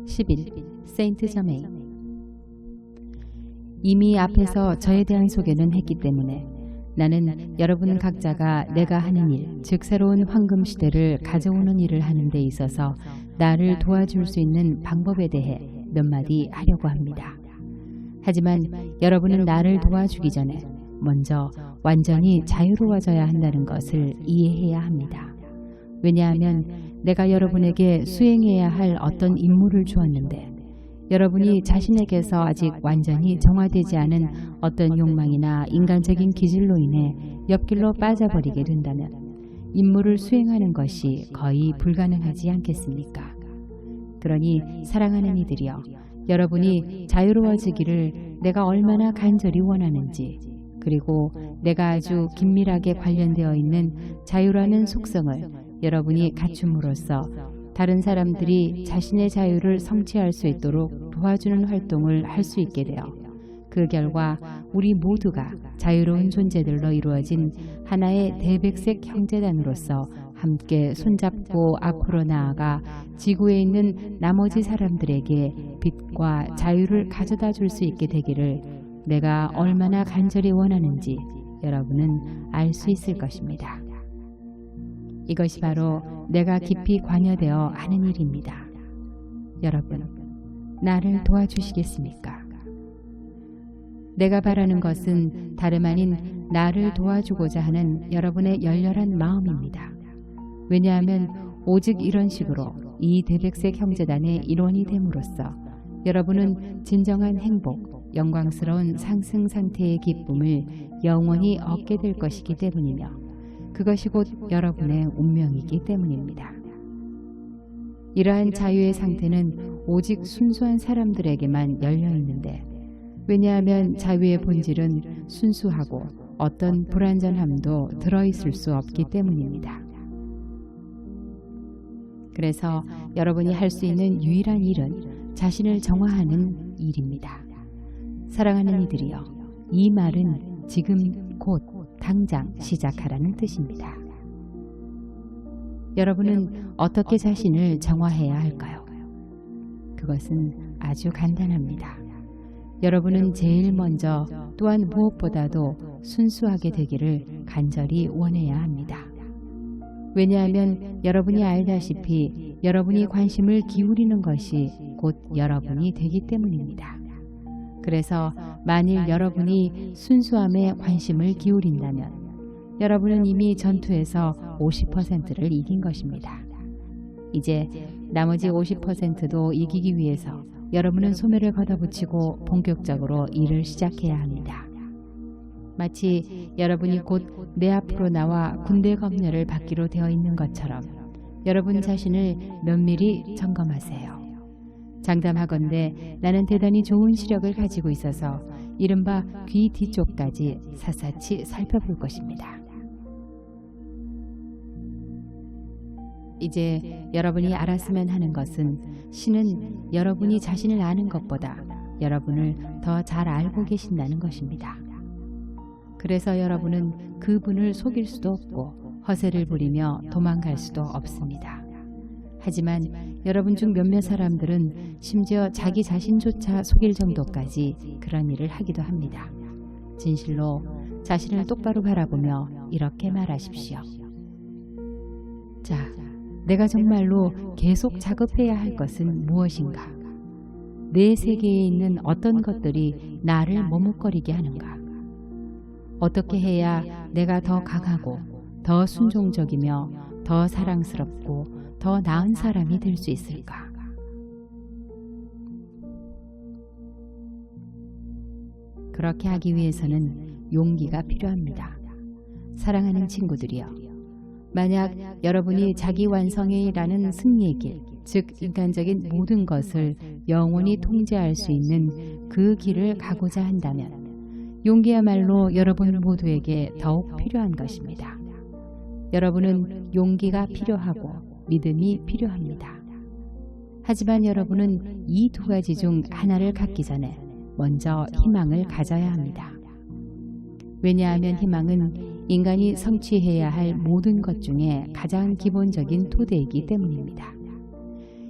11. 세인트 저메인. 이미 앞에서 저에 대한 소개는 했기 때문에 나는 여러분 각자가 내가 하는 일, 즉 새로운 황금 시대를 가져오는 일을 하는 데 있어서 나를 도와줄 수 있는 방법에 대해 몇 마디 하려고 합니다. 하지만 여러분은 나를 도와주기 전에 먼저 완전히 자유로워져야 한다는 것을 이해해야 합니다. 왜냐하면 내가 여러분에게 수행해야 할 어떤 임무를 주었는데 여러분이 자신에게서 아직 완전히 정화되지 않은 어떤 욕망이나 인간적인 기질로 인해 옆길로 빠져버리게 된다면 임무를 수행하는 것이 거의 불가능하지 않겠습니까? 그러니 사랑하는 이들이여, 여러분이 자유로워지기를 내가 얼마나 간절히 원하는지, 그리고 내가 아주 긴밀하게 관련되어 있는 자유라는 속성을 여러분이 갖춤으로써 다른 사람들이 자신의 자유를 성취할 수 있도록 도와주는 활동을 할 수 있게 되어 그 결과 우리 모두가 자유로운 존재들로 이루어진 하나의 대백색 형제단으로서 함께 손잡고 앞으로 나아가 지구에 있는 나머지 사람들에게 빛과 자유를 가져다 줄 수 있게 되기를 내가 얼마나 간절히 원하는지 여러분은 알 수 있을 것입니다. 이것이 바로 내가 깊이 관여되어 하는 일입니다. 여러분, 나를 도와주시겠습니까? 내가 바라는 것은 다름 아닌 나를 도와주고자 하는 여러분의 열렬한 마음입니다. 왜냐하면 오직 이런 식으로 이 대백색 형제단의 일원이 됨으로써 여러분은 진정한 행복, 영광스러운 상승 상태의 기쁨을 영원히 얻게 될 것이기 때문이며 그것이 곧 여러분의 운명이기 때문입니다. 이러한 자유의 상태는 오직 순수한 사람들에게만 열려 있는데, 왜냐하면 자유의 본질은 순수하고 어떤 불완전함도 들어있을 수 없기 때문입니다. 그래서 여러분이 할 수 있는 유일한 일은 자신을 정화하는 일입니다. 사랑하는 이들이여, 이 말은 지금 곧 당장 시작하라는 뜻입니다. 여러분은 어떻게 자신을 정화해야 할까요? 그것은 아주 간단합니다. 여러분은 제일 먼저 또한 무엇보다도 순수하게 되기를 간절히 원해야 합니다. 왜냐하면 여러분이 알다시피 여러분이 관심을 기울이는 것이 곧 여러분이 되기 때문입니다. 그래서 만일 여러분이 순수함에 관심을 기울인다면 여러분은 이미 전투에서 50%를 이긴 것입니다. 이제 나머지 50%도 이기기 위해서 여러분은 소매를 걷어붙이고 본격적으로 일을 시작해야 합니다. 마치 여러분이 곧 내 앞으로 나와 군대 검열을 받기로 되어 있는 것처럼 여러분 자신을 면밀히 점검하세요. 장담하건대 나는 대단히 좋은 시력을 가지고 있어서 이른바 귀 뒤쪽까지 샅샅이 살펴볼 것입니다. 이제 여러분이 알았으면 하는 것은 신은 여러분이 자신을 아는 것보다 여러분을 더 잘 알고 계신다는 것입니다. 그래서 여러분은 그분을 속일 수도 없고 허세를 부리며 도망갈 수도 없습니다. 하지만 여러분 중 몇몇 사람들은 심지어 자기 자신조차 속일 정도까지 그런 일을 하기도 합니다. 진실로 자신을 똑바로 바라보며 이렇게 말하십시오. 자, 내가 정말로 계속 작업해야 할 것은 무엇인가? 내 세계에 있는 어떤 것들이 나를 머뭇거리게 하는가? 어떻게 해야 내가 더 강하고 더 순종적이며 더 사랑스럽고 더 나은 사람이 될 수 있을까? 그렇게 하기 위해서는 용기가 필요합니다. 사랑하는 친구들이여, 만약 여러분이 자기 완성이라는 승리의 길, 즉 인간적인 모든 것을 영원히 통제할 수 있는 그 길을 가고자 한다면 용기야말로 여러분 모두에게 더욱 필요한 것입니다. 여러분은 용기가 필요하고 믿음이 필요합니다. 하지만 여러분은 이 두 가지 중 하나를 갖기 전에 먼저 희망을 가져야 합니다. 왜냐하면 희망은 인간이 성취해야 할 모든 것 중에 가장 기본적인 토대이기 때문입니다.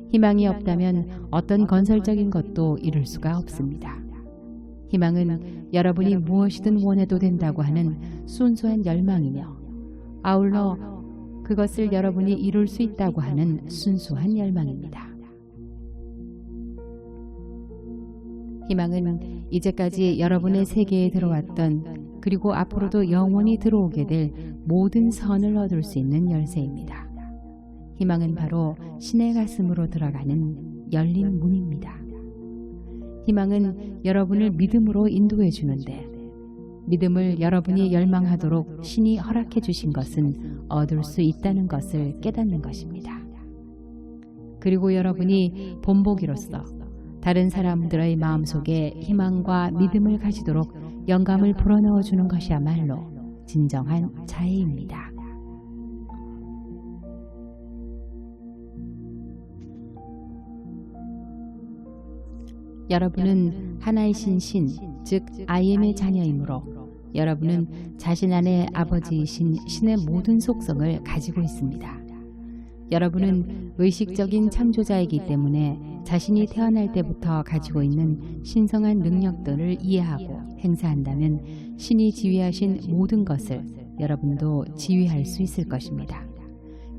희망이 없다면 어떤 건설적인 것도 이룰 수가 없습니다. 희망은 여러분이 무엇이든 원해도 된다고 하는 순수한 열망이며 아울러 그것을 여러분이 이룰 수 있다고 하는 순수한 열망입니다. 희망은 이제까지 여러분의 세계에 들어왔던 그리고 앞으로도 영원히 들어오게 될 모든 선을 얻을 수 있는 열쇠입니다. 희망은 바로 신의 가슴으로 들어가는 열린 문입니다. 희망은 여러분을 믿음으로 인도해 주는데 믿음을 여러분이 열망하도록 신이 허락해 주신 것은 얻을 수 있다는 것을 깨닫는 것입니다. 그리고 여러분이 본보기로서 다른 사람들의 마음속에 희망과 믿음을 가지도록 영감을 불어넣어 주는 것이야말로 진정한 자애입니다. 여러분은 하나이신 신, 즉 IM의 자녀이므로 여러분은 자신 안에 아버지이신 신의 모든 속성을 가지고 있습니다. 여러분은 의식적인 창조자이기 때문에 자신이 태어날 때부터 가지고 있는 신성한 능력들을 이해하고 행사한다면 신이 지휘하신 모든 것을 여러분도 지휘할 수 있을 것입니다.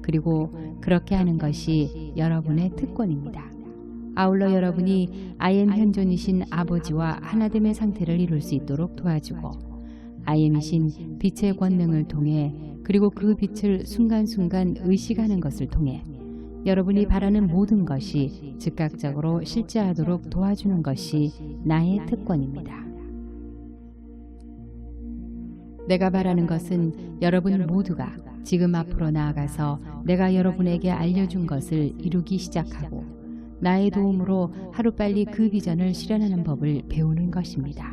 그리고 그렇게 하는 것이 여러분의 특권입니다. 아울러 여러분이 IM 현존이신 아버지와 하나됨의 상태를 이룰 수 있도록 도와주고 IM이신 빛의 권능을 통해 그리고 그 빛을 순간순간 의식하는 것을 통해 여러분이 바라는 모든 것이 즉각적으로 실제하도록 도와주는 것이 나의 특권입니다. 내가 바라는 것은 여러분 모두가 지금 앞으로 나아가서 내가 여러분에게 알려준 것을 이루기 시작하고 나의 도움으로 하루빨리 그 비전을 실현하는 법을 배우는 것입니다.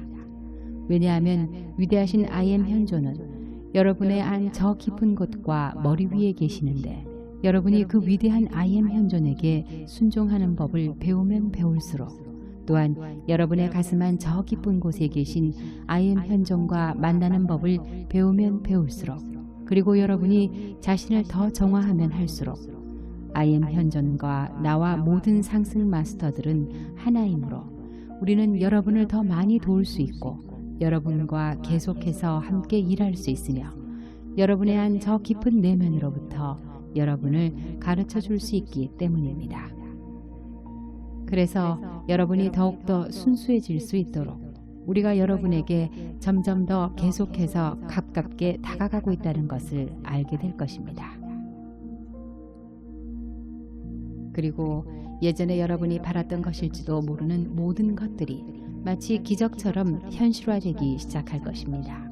왜냐하면 위대하신 IM 현존은 여러분의 안 저 깊은 곳과 머리 위에 계시는데 여러분이 그 위대한 IM 현존에게 순종하는 법을 배우면 배울수록 또한 여러분의 가슴 안 저 깊은 곳에 계신 IM 현존과 만나는 법을 배우면 배울수록 그리고 여러분이 자신을 더 정화하면 할수록 IM 현존과 나와 모든 상승 마스터들은 하나이므로 우리는 여러분을 더 많이 도울 수 있고 여러분과 계속해서 함께 일할 수 있으며 여러분의 안 저 깊은 내면으로부터 여러분을 가르쳐 줄 수 있기 때문입니다. 그래서 여러분이 더욱더 순수해질 수 있도록 우리가 여러분에게 점점 더 계속해서 가깝게 다가가고 있다는 것을 알게 될 것입니다. 그리고 예전에 여러분이 바랐던 것일지도 모르는 모든 것들이 마치 기적처럼 현실화되기 시작할 것입니다.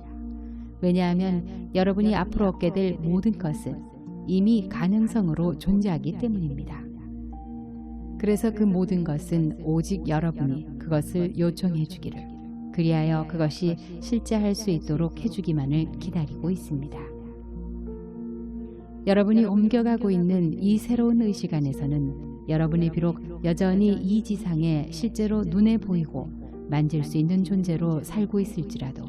왜냐하면 여러분이 앞으로 얻게 될 모든 것은 이미 가능성으로 존재하기 때문입니다. 그래서 그 모든 것은 오직 여러분이 그것을 요청해 주기를 그리하여 그것이 실제할 수 있도록 해주기만을 기다리고 있습니다. 여러분이 옮겨가고 있는 이 새로운 의식 안에서는 여러분이 비록 여전히 이 지상에 실제로 눈에 보이고 만질 수 있는 존재로 살고 있을지라도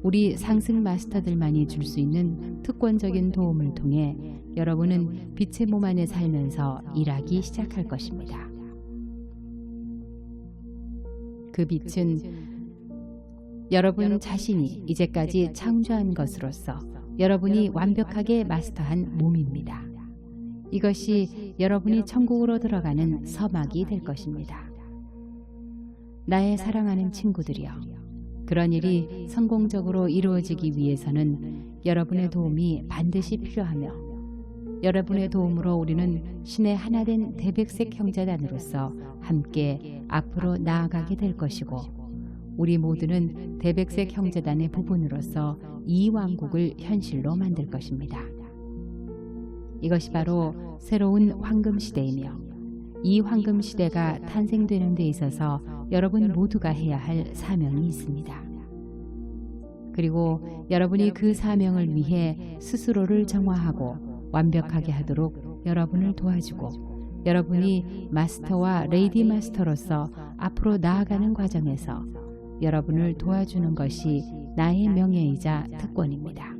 우리 상승 마스터들만이 줄 수 있는 특권적인 도움을 통해 여러분은 빛의 몸 안에 살면서 일하기 시작할 것입니다. 그 빛은 여러분 자신이 이제까지 창조한 것으로서 여러분이 완벽하게 마스터한 몸입니다. 이것이 여러분이 천국으로 들어가는 서막이 될 것입니다. 나의 사랑하는 친구들이여, 그런 일이 성공적으로 이루어지기 위해서는 여러분의 도움이 반드시 필요하며 여러분의 도움으로 우리는 신의 하나된 대백색 형제단으로서 함께 앞으로 나아가게 될 것이고 우리 모두는 대백색 형제단의 부분으로서 이 왕국을 현실로 만들 것입니다. 이것이 바로 새로운 황금시대이며 이 황금시대가 탄생되는 데 있어서 여러분 모두가 해야 할 사명이 있습니다. 그리고 여러분이 그 사명을 위해 스스로를 정화하고 완벽하게 하도록 여러분을 도와주고 여러분이 마스터와 레이디 마스터로서 앞으로 나아가는 과정에서 여러분을 도와주는 것이 나의 명예이자 특권입니다.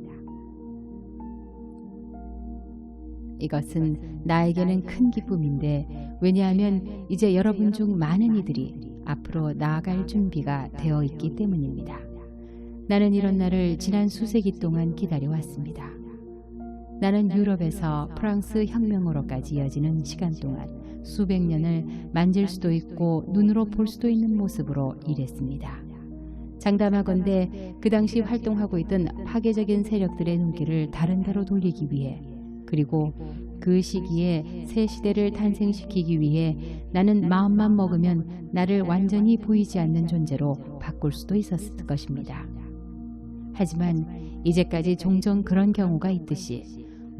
이것은 나에게는 큰 기쁨인데 왜냐하면 이제 여러분 중 많은 이들이 앞으로 나아갈 준비가 되어 있기 때문입니다. 나는 이런 날을 지난 수세기 동안 기다려왔습니다. 나는 유럽에서 프랑스 혁명으로까지 이어지는 시간 동안 수백 년을 만질 수도 있고 눈으로 볼 수도 있는 모습으로 일했습니다. 장담하건대 그 당시 활동하고 있던 파괴적인 세력들의 눈길을 다른 데로 돌리기 위해 그리고 그 시기에 새 시대를 탄생시키기 위해 나는 마음만 먹으면 나를 완전히 보이지 않는 존재로 바꿀 수도 있었을 것입니다. 하지만 이제까지 종종 그런 경우가 있듯이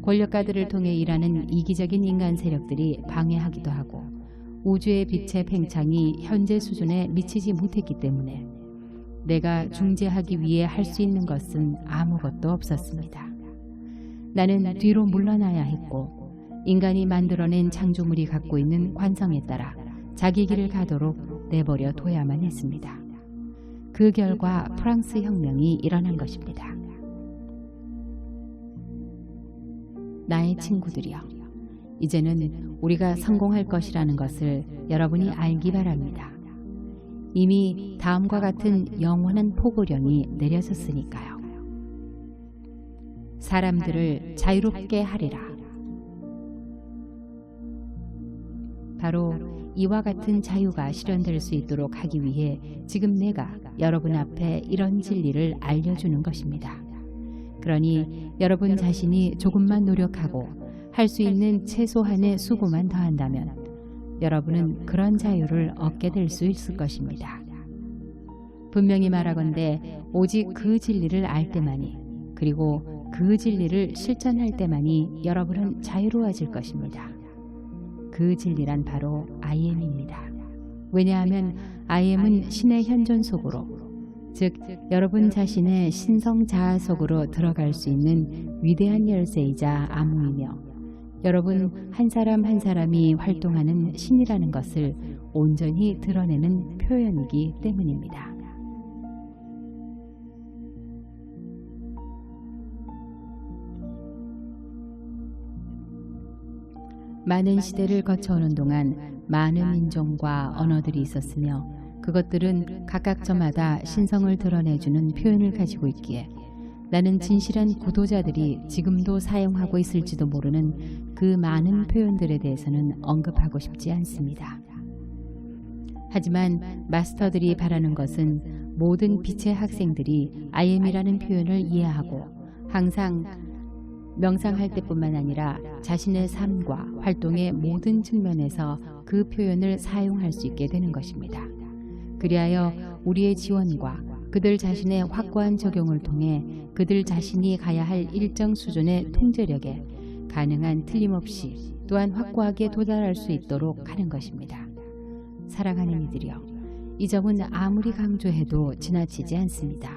권력가들을 통해 일하는 이기적인 인간 세력들이 방해하기도 하고 우주의 빛의 팽창이 현재 수준에 미치지 못했기 때문에 내가 중재하기 위해 할 수 있는 것은 아무것도 없었습니다. 나는 뒤로 물러나야 했고 인간이 만들어낸 창조물이 갖고 있는 관성에 따라 자기 길을 가도록 내버려 둬야만 했습니다. 그 결과 프랑스 혁명이 일어난 것입니다. 나의 친구들이여, 이제는 우리가 성공할 것이라는 것을 여러분이 알기 바랍니다. 이미 다음과 같은 영원한 포고령이 내려졌으니까요. 사람들을 자유롭게 하리라. 바로 이와 같은 자유가 실현될 수 있도록 하기 위해 지금 내가 여러분 앞에 이런 진리를 알려주는 것입니다. 그러니 여러분 자신이 조금만 노력하고 할 수 있는 최소한의 수고만 더한다면 여러분은 그런 자유를 얻게 될 수 있을 것입니다. 분명히 말하건대 오직 그 진리를 알 때만이 그리고 그 진리를 실천할 때만이 여러분은 자유로워질 것입니다. 그 진리란 바로 I am입니다. 왜냐하면 I am은 신의 현존 속으로 즉 여러분 자신의 신성 자아 속으로 들어갈 수 있는 위대한 열쇠이자 암호이며 여러분 한 사람 한 사람이 활동하는 신이라는 것을 온전히 드러내는 표현이기 때문입니다. 많은 시대를 거쳐오는 동안 많은 인종과 언어들이 있었으며 그것들은 각각 저마다 신성을 드러내주는 표현을 가지고 있기에 나는 진실한 구도자들이 지금도 사용하고 있을지도 모르는 그 많은 표현들에 대해서는 언급하고 싶지 않습니다. 하지만 마스터들이 바라는 것은 모든 빛의 학생들이 I am이라는 표현을 이해하고 항상 명상할 때뿐만 아니라 자신의 삶과 활동의 모든 측면에서 그 표현을 사용할 수 있게 되는 것입니다. 그리하여 우리의 지원과 그들 자신의 확고한 적용을 통해 그들 자신이 가야 할 일정 수준의 통제력에 가능한 틀림없이 또한 확고하게 도달할 수 있도록 하는 것입니다. 사랑하는 이들이여, 이 점은 아무리 강조해도 지나치지 않습니다.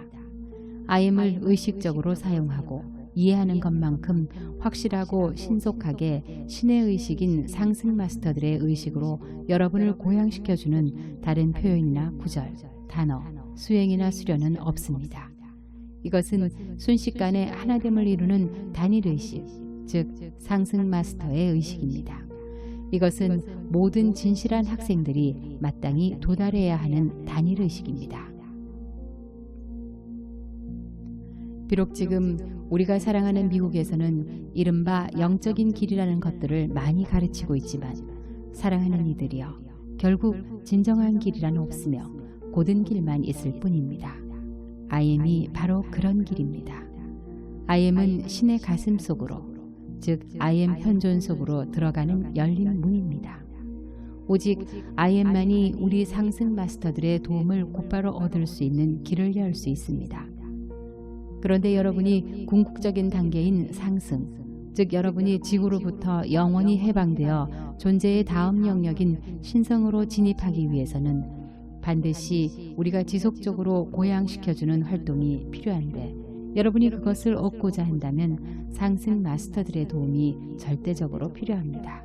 I am을 의식적으로 사용하고 이해하는 것만큼 확실하고 신속하게 신의 의식인 상승 마스터들의 의식으로 여러분을 고양시켜주는 다른 표현이나 구절, 단어, 수행이나 수련은 없습니다. 이것은 순식간에 하나됨을 이루는 단일의식, 즉 상승 마스터의 의식입니다. 이것은 모든 진실한 학생들이 마땅히 도달해야 하는 단일의식입니다. 비록 지금 우리가 사랑하는 미국에서는 이른바 영적인 길이라는 것들을 많이 가르치고 있지만 사랑하는 이들이여, 결국 진정한 길이란 없으며 곧은 길만 있을 뿐입니다. I am이 바로 그런 길입니다. I am은 신의 가슴 속으로, 즉 I am 현존 속으로 들어가는 열린 문입니다. 오직 I am만이 우리 상승 마스터들의 도움을 곧바로 얻을 수 있는 길을 열 수 있습니다. 그런데 여러분이 궁극적인 단계인 상승, 즉 여러분이 지구로부터 영원히 해방되어 존재의 다음 영역인 신성으로 진입하기 위해서는 반드시 우리가 지속적으로 고양시켜주는 활동이 필요한데 여러분이 그것을 얻고자 한다면 상승 마스터들의 도움이 절대적으로 필요합니다.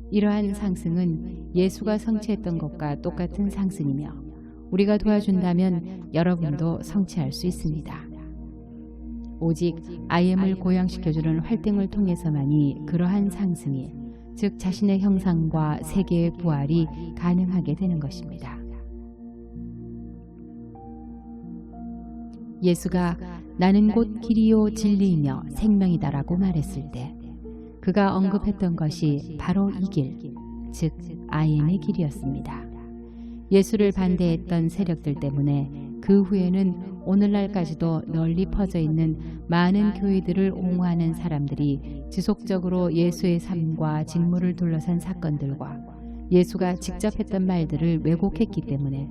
이러한 상승은 예수가 성취했던 것과 똑같은 상승이며 우리가 도와준다면 여러분도 성취할 수 있습니다. 오직 IM을 고양시켜주는 활동을 통해서만이 그러한 상승이, 즉 자신의 형상과 세계의 부활이 가능하게 되는 것입니다. 예수가 나는 곧 길이요 진리이며 생명이다라고 말했을 때 그가 언급했던 것이 바로 이 길, 즉 IM의 길이었습니다. 예수를 반대했던 세력들 때문에 그 후에는 오늘날까지도 널리 퍼져 있는 많은 교회들을 옹호하는 사람들이 지속적으로 예수의 삶과 직무를 둘러싼 사건들과 예수가 직접 했던 말들을 왜곡했기 때문에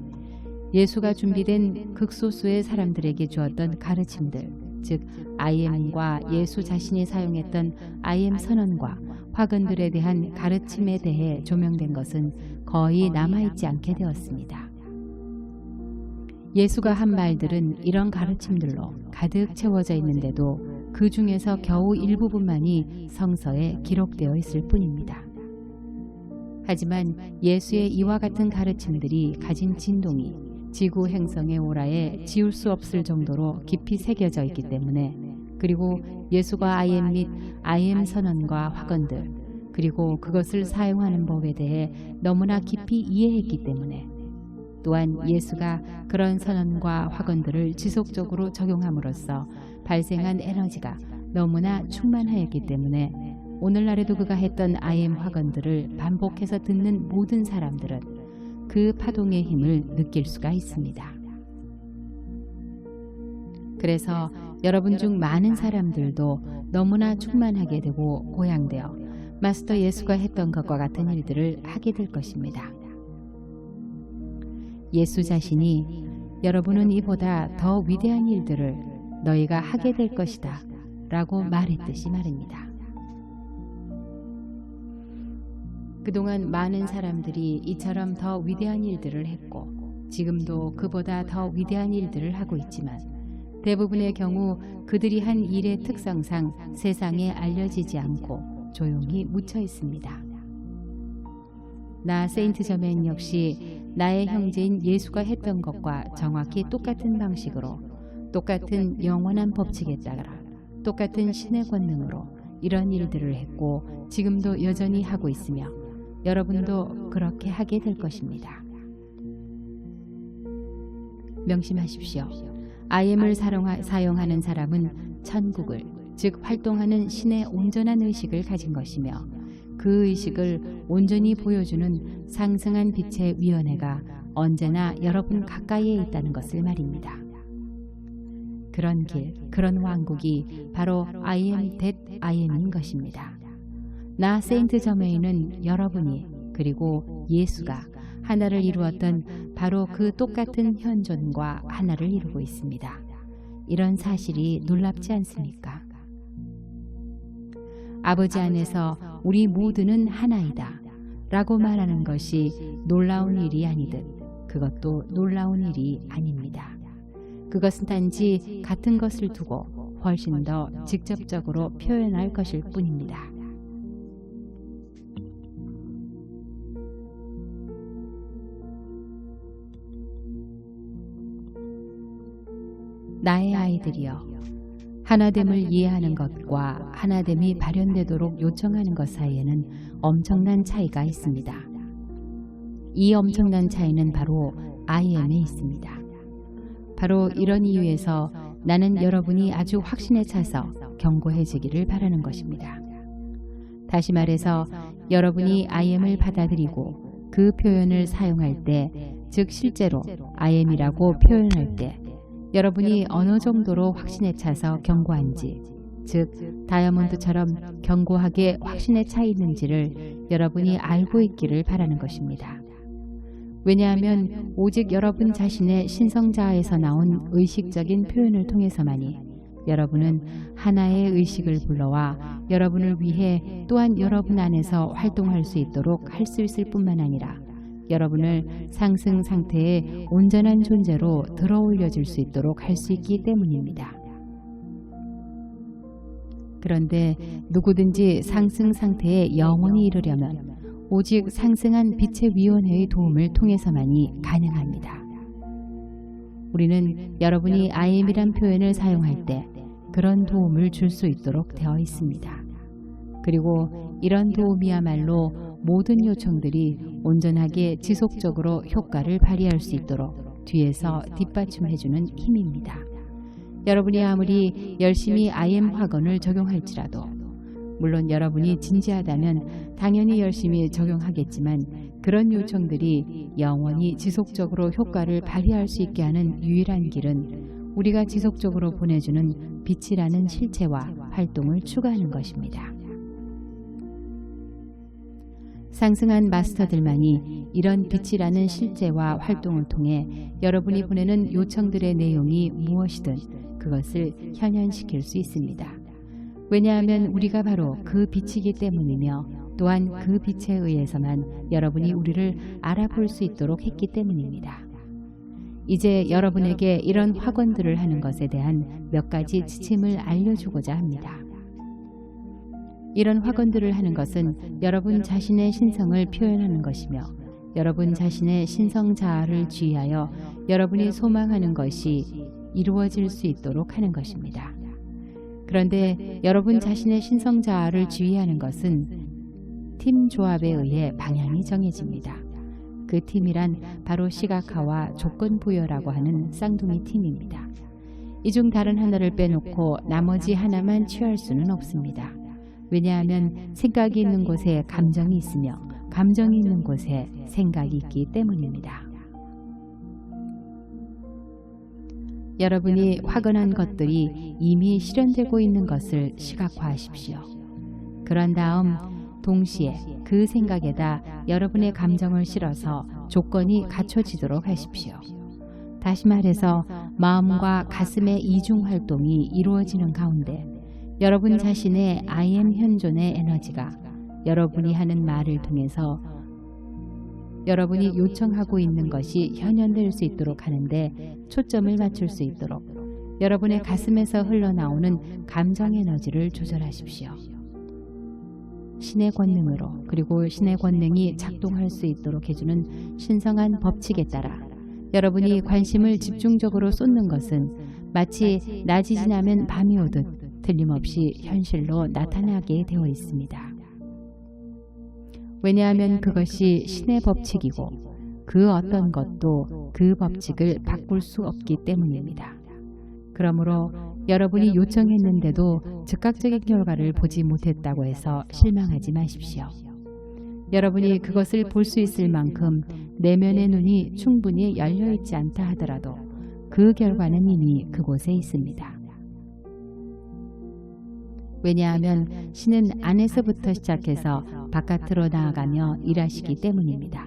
예수가 준비된 극소수의 사람들에게 주었던 가르침들, 즉 IM과 예수 자신이 사용했던 IM 선언과 화근들에 대한 가르침에 대해 조명된 것은 거의 남아있지 않게 되었습니다. 예수가 한 말들은 이런 가르침들로 가득 채워져 있는데도 그 중에서 겨우 일부분만이 성서에 기록되어 있을 뿐입니다. 하지만 예수의 이와 같은 가르침들이 가진 진동이 지구 행성의 오라에 지울 수 없을 정도로 깊이 새겨져 있기 때문에, 그리고 예수가 IM 및 IM 선언과 화건들, 그리고 그것을 사용하는 법에 대해 너무나 깊이 이해했기 때문에, 또한 예수가 그런 선언과 화건들을 지속적으로 적용함으로써 발생한 에너지가 너무나 충만하였기 때문에 오늘날에도 그가 했던 IM 화건들을 반복해서 듣는 모든 사람들은 그 파동의 힘을 느낄 수가 있습니다. 그래서 여러분 중 많은 사람들도 너무나 충만하게 되고 고양되어 마스터 예수가 했던 것과 같은 일들을 하게 될 것입니다. 예수 자신이 여러분은 이보다 더 위대한 일들을 너희가 하게 될 것이다 라고 말했듯이 말입니다. 그동안 많은 사람들이 이처럼 더 위대한 일들을 했고 지금도 그보다 더 위대한 일들을 하고 있지만 대부분의 경우 그들이 한 일의 특성상 세상에 알려지지 않고 조용히 묻혀 있습니다. 나 세인트 저메인 역시 나의 형제인 예수가 했던 것과 정확히 똑같은 방식으로, 똑같은 영원한 법칙에 따라, 똑같은 신의 권능으로 이런 일들을 했고 지금도 여전히 하고 있으며 여러분도 그렇게 하게 될 것입니다. 명심하십시오. IM을 사용하는 사람은 천국을, 즉 활동하는 신의 온전한 의식을 가진 것이며 그 의식을 온전히 보여주는 상승한 빛의 위원회가 언제나 여러분 가까이에 있다는 것을 말입니다. 그런 길, 그런 왕국이 바로 I am that I am인 것입니다. 나 세인트 저메인은 여러분이, 그리고 예수가 하나를 이루었던 바로 그 똑같은 현존과 하나를 이루고 있습니다. 이런 사실이 놀랍지 않습니까? 아버지 안에서 우리 모두는 하나이다 라고 말하는 것이 놀라운 일이 아니듯 그것도 놀라운 일이 아닙니다. 그것은 단지 같은 것을 두고 훨씬 더 직접적으로 표현할 것일 뿐입니다. 나의 아이들이여, 하나됨을 이해하는 것과 하나됨이 발현되도록 요청하는 것 사이에는 엄청난 차이가 있습니다. 이 엄청난 차이는 바로 I am에 있습니다. 바로 이런 이유에서 나는 여러분이 아주 확신에 차서 견고해지기를 바라는 것입니다. 다시 말해서 여러분이 I am을 받아들이고 그 표현을 사용할 때, 즉 실제로 I am이라고 표현할 때 여러분이 어느 정도로 확신에 차서 견고한지, 즉 다이아몬드처럼 견고하게 확신에 차 있는지를 여러분이 알고 있기를 바라는 것입니다. 왜냐하면 오직 여러분 자신의 신성자아에서 나온 의식적인 표현을 통해서만이 여러분은 하나의 의식을 불러와 여러분을 위해 또한 여러분 안에서 활동할 수 있도록 할 수 있을 뿐만 아니라 여러분을 상승 상태의 온전한 존재로 들어올려줄 수 있도록 할 수 있기 때문입니다. 그런데 누구든지 상승 상태에 영원히 이르려면 오직 상승한 빛의 위원회의 도움을 통해서만이 가능합니다. 우리는 여러분이 I am이란 표현을 사용할 때 그런 도움을 줄 수 있도록 되어 있습니다. 그리고 이런 도움이야말로 모든 요청들이 온전하게 지속적으로 효과를 발휘할 수 있도록 뒤에서 뒷받침해주는 힘입니다. 여러분이 아무리 열심히 IM 확언을 적용할지라도, 물론 여러분이 진지하다면 당연히 열심히 적용하겠지만, 그런 요청들이 영원히 지속적으로 효과를 발휘할 수 있게 하는 유일한 길은 우리가 지속적으로 보내주는 빛이라는 실체와 활동을 추가하는 것입니다. 상승한 마스터들만이 이런 빛이라는 실제와 활동을 통해 여러분이 보내는 요청들의 내용이 무엇이든 그것을 현현시킬 수 있습니다. 왜냐하면 우리가 바로 그 빛이기 때문이며, 또한 그 빛에 의해서만 여러분이 우리를 알아볼 수 있도록 했기 때문입니다. 이제 여러분에게 이런 확언들을 하는 것에 대한 몇 가지 지침을 알려주고자 합니다. 이런 확언들을 하는 것은 여러분 자신의 신성을 표현하는 것이며, 여러분 자신의 신성 자아를 지휘하여 여러분이 소망하는 것이 이루어질 수 있도록 하는 것입니다. 그런데 여러분 자신의 신성 자아를 지휘하는 것은 팀 조합에 의해 방향이 정해집니다. 그 팀이란 바로 시각화와 조건 부여라고 하는 쌍둥이 팀입니다. 이 중 다른 하나를 빼놓고 나머지 하나만 취할 수는 없습니다. 왜냐하면 생각이 있는 곳에 감정이 있으며 감정이 있는 곳에 생각이 있기 때문입니다. 여러분이 확언한 것들이 이미 실현되고 있는 것을 시각화하십시오. 그런 다음 동시에 그 생각에다 여러분의 감정을 실어서 조건이 갖춰지도록 하십시오. 다시 말해서 마음과 가슴의 이중 활동이 이루어지는 가운데 여러분 자신의 IM 현존의 에너지가 여러분이 하는 말을 통해서 여러분이 요청하고 있는 것이 현현될 수 있도록 하는데 초점을 맞출 수 있도록 여러분의 가슴에서 흘러나오는 감정 에너지를 조절하십시오. 신의 권능으로, 그리고 신의 권능이 작동할 수 있도록 해주는 신성한 법칙에 따라 여러분이 관심을 집중적으로 쏟는 것은 마치 낮이 지나면 밤이 오듯 틀림없이 현실로 나타나게 되어 있습니다. 왜냐하면 그것이 신의 법칙이고 그 어떤 것도 그 법칙을 바꿀 수 없기 때문입니다. 그러므로 여러분이 요청했는데도 즉각적인 결과를 보지 못했다고 해서 실망하지 마십시오. 여러분이 그것을 볼 수 있을 만큼 내면의 눈이 충분히 열려있지 않다 하더라도 그 결과는 이미 그곳에 있습니다. 왜냐하면 신은 안에서부터 시작해서 바깥으로 나아가며 일하시기 때문입니다.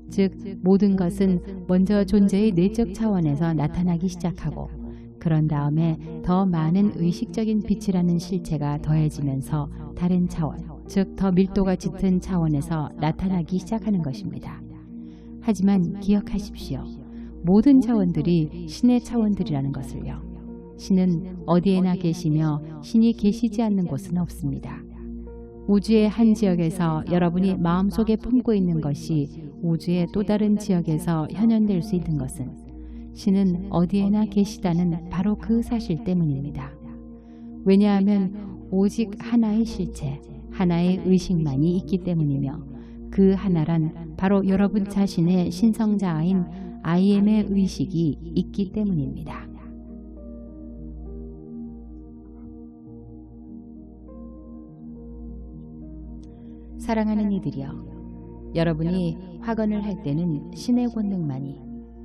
즉 모든 것은 먼저 존재의 내적 차원에서 나타나기 시작하고 그런 다음에 더 많은 의식적인 빛이라는 실체가 더해지면서 다른 차원, 즉 더 밀도가 짙은 차원에서 나타나기 시작하는 것입니다. 하지만 기억하십시오. 모든 차원들이 신의 차원들이라는 것을요. 신은 어디에나 계시며 신이 계시지 않는 곳은 없습니다. 우주의 한 지역에서 여러분이 마음속에 품고 있는 것이 우주의 또 다른 지역에서 현현될 수 있는 것은 신은 어디에나 계시다는 바로 그 사실 때문입니다. 왜냐하면 오직 하나의 실체, 하나의 의식만이 있기 때문이며 그 하나란 바로 여러분 자신의 신성자아인 IM의 의식이 있기 때문입니다. 사랑하는 이들이여, 여러분이 확언을 할 때는 신의 권능만이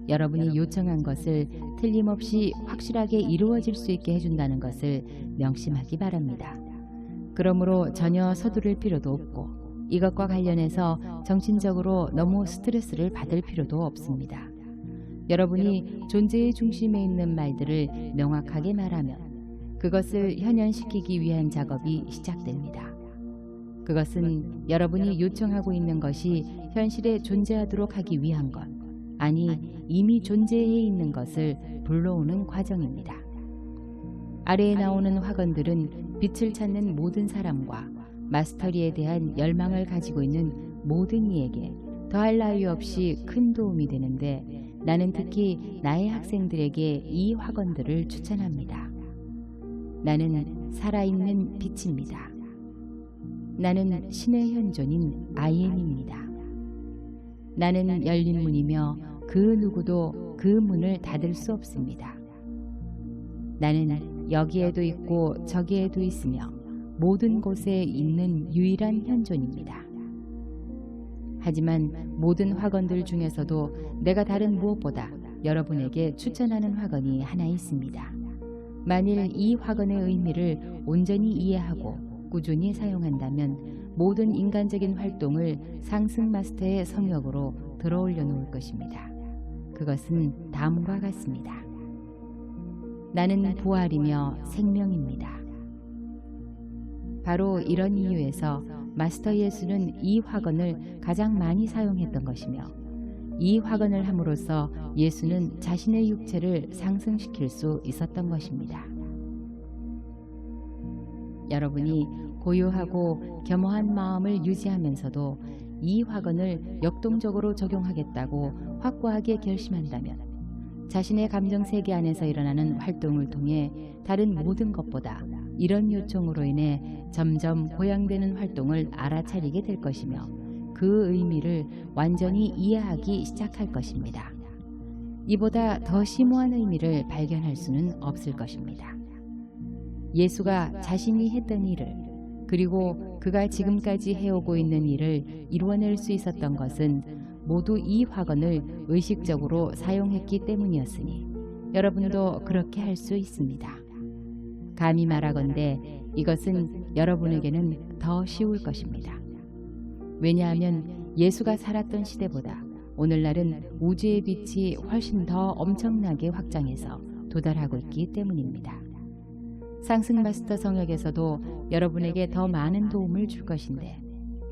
여러분이 요청한 것을 틀림없이 확실하게 이루어질 수 있게 해준다는 것을 명심하기 바랍니다. 그러므로 전혀 서두를 필요도 없고 이것과 관련해서 정신적으로 너무 스트레스를 받을 필요도 없습니다. 여러분이 존재의 중심에 있는 말들을 명확하게 말하면 그것을 현현시키기 위한 작업이 시작됩니다. 그것은 여러분이 요청하고 있는 것이 현실에 존재하도록 하기 위한 것, 아니 이미 존재해 있는 것을 불러오는 과정입니다. 아래에 나오는 확언들은 빛을 찾는 모든 사람과 마스터리에 대한 열망을 가지고 있는 모든 이에게 더할 나위 없이 큰 도움이 되는데 나는 특히 나의 학생들에게 이 확언들을 추천합니다. 나는 살아있는 빛입니다. 나는 신의 현존인 IM입니다. 나는 열린 문이며 그 누구도 그 문을 닫을 수 없습니다. 나는 여기에도 있고 저기에도 있으며 모든 곳에 있는 유일한 현존입니다. 하지만 모든 화건들 중에서도 내가 다른 무엇보다 여러분에게 추천하는 화건이 하나 있습니다. 만일 이 화건의 의미를 온전히 이해하고 꾸준히 사용한다면 모든 인간적인 활동을 상승 마스터의 성역으로 들어올려 놓을 것입니다. 그것은 다음과 같습니다. 나는 부활이며 생명입니다. 바로 이런 이유에서 마스터 예수는 이 화건을 가장 많이 사용했던 것이며 이 화건을 함으로써 예수는 자신의 육체를 상승시킬 수 있었던 것입니다. 여러분이 고요하고 겸허한 마음을 유지하면서도 이 화건을 역동적으로 적용하겠다고 확고하게 결심한다면 자신의 감정 세계 안에서 일어나는 활동을 통해 다른 모든 것보다 이런 요청으로 인해 점점 고양되는 활동을 알아차리게 될 것이며 그 의미를 완전히 이해하기 시작할 것입니다. 이보다 더 심오한 의미를 발견할 수는 없을 것입니다. 예수가 자신이 했던 일을 그리고 그가 지금까지 해오고 있는 일을 이루어낼 수 있었던 것은 모두 이 화건을 의식적으로 사용했기 때문이었으니 여러분도 그렇게 할 수 있습니다. 감히 말하건대 이것은 여러분에게는 더 쉬울 것입니다. 왜냐하면 예수가 살았던 시대보다 오늘날은 우주의 빛이 훨씬 더 엄청나게 확장해서 도달하고 있기 때문입니다. 상승 마스터 성역에서도 여러분에게 더 많은 도움을 줄 것인데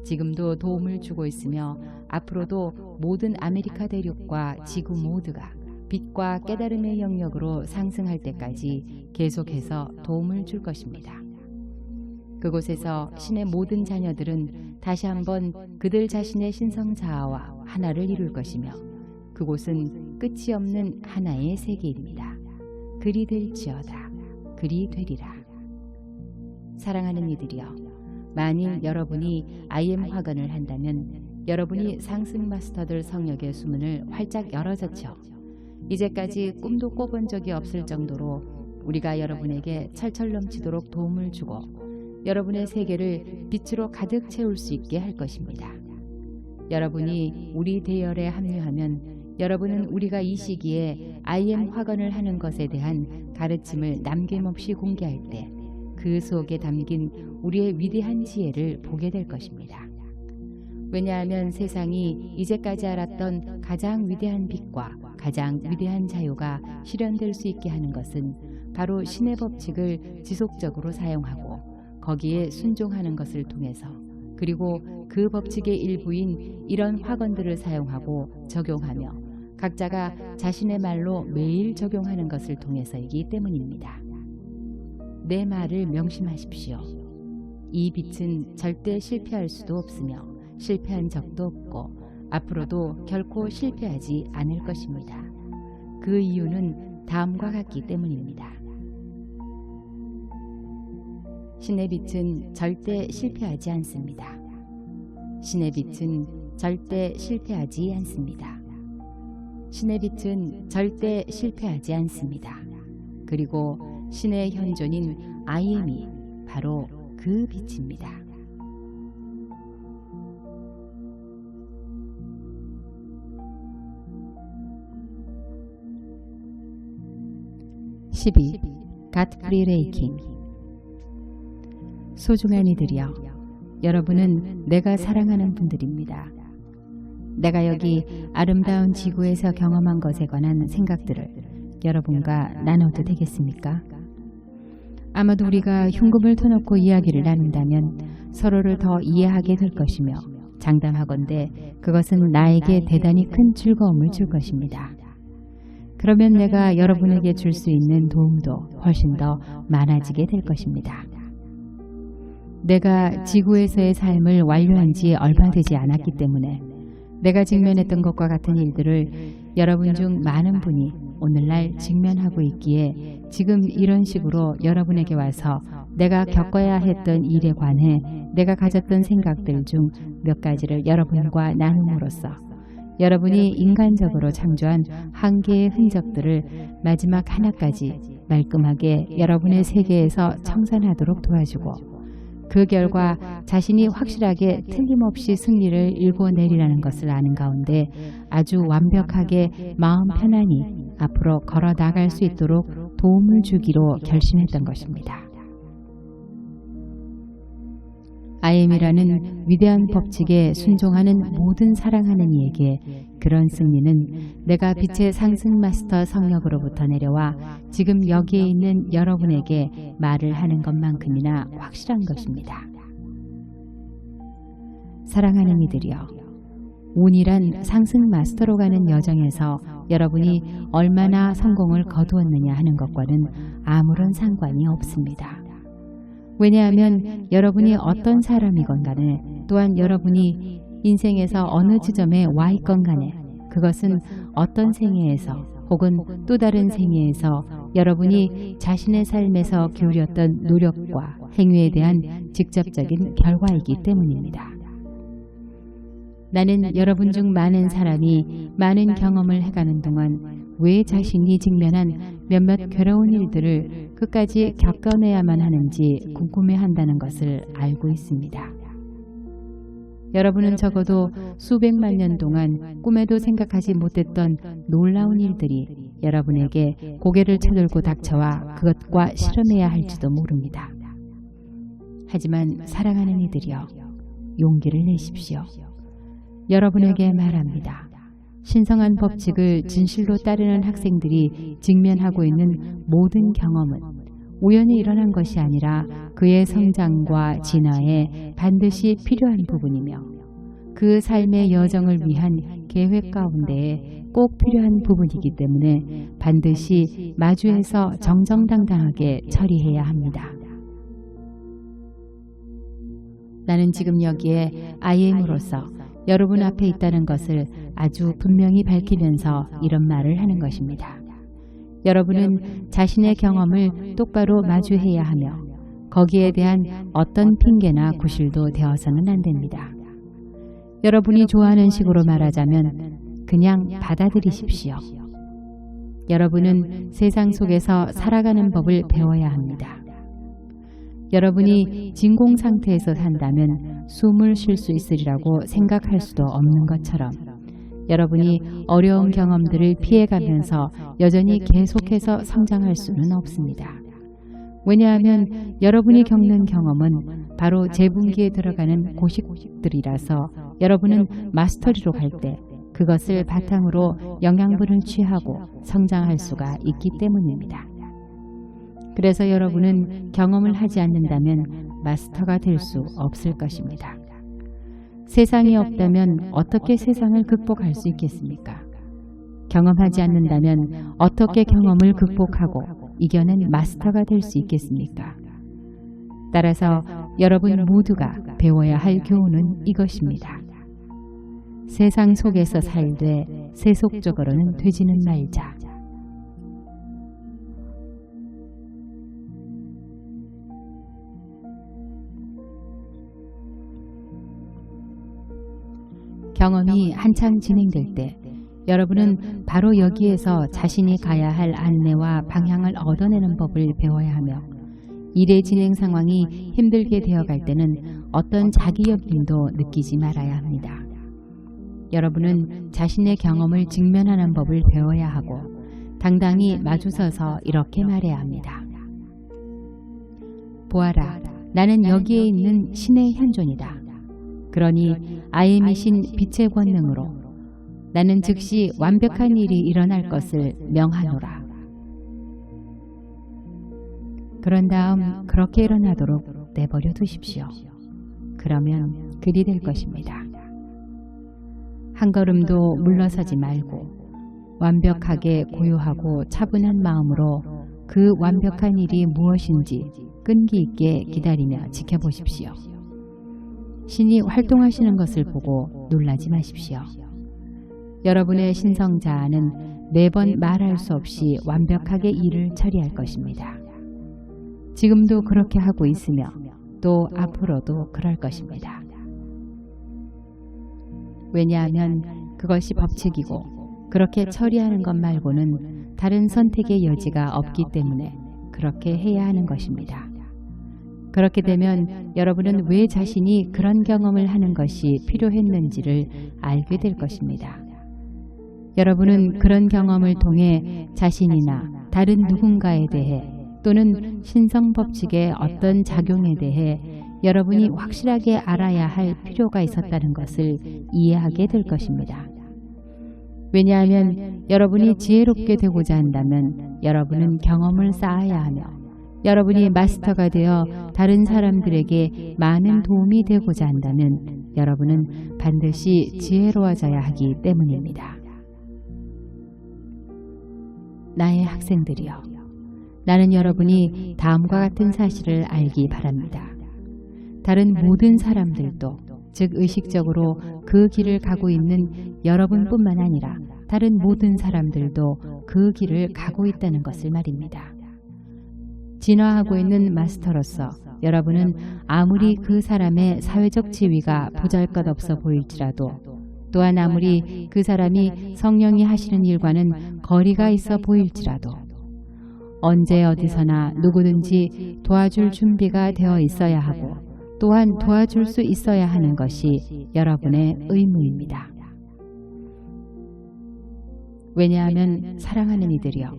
지금도 도움을 주고 있으며 앞으로도 모든 아메리카 대륙과 지구 모두가 빛과 깨달음의 영역으로 상승할 때까지 계속해서 도움을 줄 것입니다. 그곳에서 신의 모든 자녀들은 다시 한번 그들 자신의 신성 자아와 하나를 이룰 것이며 그곳은 끝이 없는 하나의 세계입니다. 그리 될지어다. 그리 되리라. 사랑하는 이들이여, 만일 여러분이 IM 화건을 한다면 여러분이 상승 마스터들 성역의 수문을 활짝 열어젖혀 이제까지 꿈도 꿔본 적이 없을 정도로 우리가 여러분에게 철철 넘치도록 도움을 주고 여러분의 세계를 빛으로 가득 채울 수 있게 할 것입니다. 여러분이 우리 대열에 합류하면 여러분은 우리가 이 시기에 IM 화건을 하는 것에 대한 가르침을 남김없이 공개할 때 그 속에 담긴 우리의 위대한 지혜를 보게 될 것입니다. 왜냐하면 세상이 이제까지 알았던 가장 위대한 빛과 가장 위대한 자유가 실현될 수 있게 하는 것은 바로 신의 법칙을 지속적으로 사용하고 거기에 순종하는 것을 통해서 그리고 그 법칙의 일부인 이런 화건들을 사용하고 적용하며 각자가 자신의 말로 매일 적용하는 것을 통해서이기 때문입니다. 내 말을 명심하십시오. 이 빛은 절대 실패할 수도 없으며 실패한 적도 없고 앞으로도 결코 실패하지 않을 것입니다. 그 이유는 다음과 같기 때문입니다. 신의 빛은 절대 실패하지 않습니다. 신의 빛은 절대 실패하지 않습니다. 신의 빛은 절대 실패하지 않습니다. 그리고 신의 현존인 IM이 바로 그 빛입니다. 갓프리 레이킹. 소중한 이들이여, 여러분은 내가 사랑하는 분들입니다. 내가 여기 아름다운 지구에서 경험한 것에 관한 생각들을 여러분과 나눠도 되겠습니까? 아마도 우리가 흉금을 터놓고 이야기를 나눈다면 서로를 더 이해하게 될 것이며 장담하건대 그것은 나에게 대단히 큰 즐거움을 줄 것입니다. 그러면 내가 여러분에게 줄 수 있는 도움도 훨씬 더 많아지게 될 것입니다. 내가 지구에서의 삶을 완료한 지 얼마 되지 않았기 때문에 내가 직면했던 것과 같은 일들을 여러분 중 많은 분이 오늘날 직면하고 있기에 지금 이런 식으로 여러분에게 와서 내가 겪어야 했던 일에 관해 내가 가졌던 생각들 중 몇 가지를 여러분과 나눔으로써 여러분이 인간적으로 창조한 한계의 흔적들을 마지막 하나까지 말끔하게 여러분의 세계에서 청산하도록 도와주고 그 결과 자신이 확실하게 틀림없이 승리를 일궈내리라는 것을 아는 가운데 아주 완벽하게 마음 편안히 앞으로 걸어 나갈 수 있도록 도움을 주기로 결심했던 것입니다. IM이라는 위대한 법칙에 순종하는 모든 사랑하는 이에게 그런 승리는 내가 빛의 상승 마스터 성역으로부터 내려와 지금 여기에 있는 여러분에게 말을 하는 것만큼이나 확실한 것입니다. 사랑하는 이들이여, 운이란 상승 마스터로 가는 여정에서 여러분이 얼마나 성공을 거두었느냐 하는 것과는 아무런 상관이 없습니다. 왜냐하면 여러분이 어떤 사람이건 간에 또한 여러분이 인생에서 어느 지점에 와 있건 간에 그것은 어떤 생애에서 혹은 또 다른 생애에서 여러분이 자신의 삶에서 기울였던 노력과 행위에 대한 직접적인 결과이기 때문입니다. 나는 여러분 중 많은 사람이 많은 경험을 해가는 동안 왜 자신이 직면한 몇몇 괴로운 일들을 끝까지 겪어내야만 하는지 궁금해한다는 것을 알고 있습니다. 여러분은 적어도 수백만 년 동안 꿈에도 생각하지 못했던 놀라운 일들이 여러분에게 고개를 쳐들고 닥쳐와 그것과 실험해야 할지도 모릅니다. 하지만 사랑하는 이들이여, 용기를 내십시오. 여러분에게 말합니다. 신성한 법칙을 진실로 따르는 학생들이 직면하고 있는 모든 경험은 우연히 일어난 것이 아니라 그의 성장과 진화에 반드시 필요한 부분이며 그 삶의 여정을 위한 계획 가운데에 꼭 필요한 부분이기 때문에 반드시 마주해서 정정당당하게 처리해야 합니다. 나는 지금 여기에 IM으로서 여러분 앞에 있다는 것을 아주 분명히 밝히면서 이런 말을 하는 것입니다. 여러분은 자신의 경험을 똑바로 마주해야 하며 거기에 대한 어떤 핑계나 구실도 되어서는 안 됩니다. 여러분이 좋아하는 식으로 말하자면 그냥 받아들이십시오. 여러분은 세상 속에서 살아가는 법을 배워야 합니다. 여러분이 진공 상태에서 산다면 숨을 쉴 수 있으리라고 생각할 수도 없는 것처럼 여러분이 어려운 경험들을 피해가면서 여전히 계속해서 성장할 수는 없습니다. 왜냐하면 여러분이 겪는 경험은 바로 재분기에 들어가는 고식들이라서 여러분은 마스터리로 갈 때 그것을 바탕으로 영양분을 취하고 성장할 수가 있기 때문입니다. 그래서 여러분은 경험을 하지 않는다면 마스터가 될 수 없을 것입니다. 세상이 없다면 어떻게 세상을 극복할 수 있겠습니까? 경험하지 않는다면 어떻게 경험을 극복하고 이겨낸 마스터가 될 수 있겠습니까? 따라서 여러분 모두가 배워야 할 교훈은 이것입니다. 세상 속에서 살되 세속적으로는 되지는 말자. 경험이 한창 진행될 때 여러분은 바로 여기에서 자신이 가야 할 안내와 방향을 얻어내는 법을 배워야 하며 일의 진행 상황이 힘들게 되어갈 때는 어떤 자기협림도 느끼지 말아야 합니다. 여러분은 자신의 경험을 직면하는 법을 배워야 하고 당당히 마주서서 이렇게 말해야 합니다. 보아라, 나는 여기에 있는 신의 현존이다. 그러니 IM이신 빛의 권능으로 나는 즉시 완벽한 일이 일어날 것을 명하노라. 그런 다음 그렇게 일어나도록 내버려 두십시오. 그러면 그리 될 것입니다. 한 걸음도 물러서지 말고 완벽하게 고요하고 차분한 마음으로 그 완벽한 일이 무엇인지 끈기 있게 기다리며 지켜보십시오. 신이 활동하시는 것을 보고 놀라지 마십시오. 여러분의 신성자아는 매번 말할 수 없이 완벽하게 일을 처리할 것입니다. 지금도 그렇게 하고 있으며 또 앞으로도 그럴 것입니다. 왜냐하면 그것이 법칙이고 그렇게 처리하는 것 말고는 다른 선택의 여지가 없기 때문에 그렇게 해야 하는 것입니다. 그렇게 되면 여러분은 왜 자신이 그런 경험을 하는 것이 필요했는지를 알게 될 것입니다. 여러분은 그런 경험을 통해 자신이나 다른 누군가에 대해 또는 신성법칙의 어떤 작용에 대해 여러분이 확실하게 알아야 할 필요가 있었다는 것을 이해하게 될 것입니다. 왜냐하면 여러분이 지혜롭게 되고자 한다면 여러분은 경험을 쌓아야 하며 여러분이 마스터가 되어 다른 사람들에게 많은 도움이 되고자 한다면 여러분은 반드시 지혜로워져야 하기 때문입니다. 나의 학생들이여, 나는 여러분이 다음과 같은 사실을 알기 바랍니다. 다른 모든 사람들도, 즉 의식적으로 그 길을 가고 있는 여러분뿐만 아니라 다른 모든 사람들도 그 길을 가고 있다는 것을 말입니다. 진화하고 있는 마스터로서 여러분은 아무리 그 사람의 사회적 지위가 보잘것없어 보일지라도 또한 아무리 그 사람이 성령이 하시는 일과는 거리가 있어 보일지라도 언제 어디서나 누구든지 도와줄 준비가 되어 있어야 하고 또한 도와줄 수 있어야 하는 것이 여러분의 의무입니다. 왜냐하면 사랑하는 이들이여,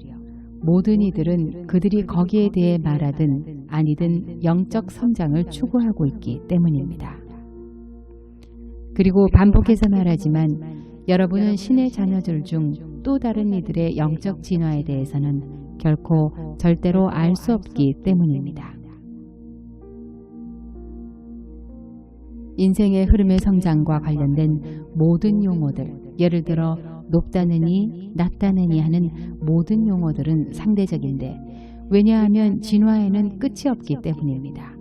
모든 이들은 그들이 거기에 대해 말하든 아니든 영적 성장을 추구하고 있기 때문입니다. 그리고 반복해서 말하지만 여러분은 신의 자녀들 중 또 다른 이들의 영적 진화에 대해서는 결코 절대로 알 수 없기 때문입니다. 인생의 흐름의 성장과 관련된 모든 용어들, 예를 들어 높다느니, 낮다느니 하는 모든 용어들은 상대적인데 왜냐하면 진화에는 끝이 없기 때문입니다.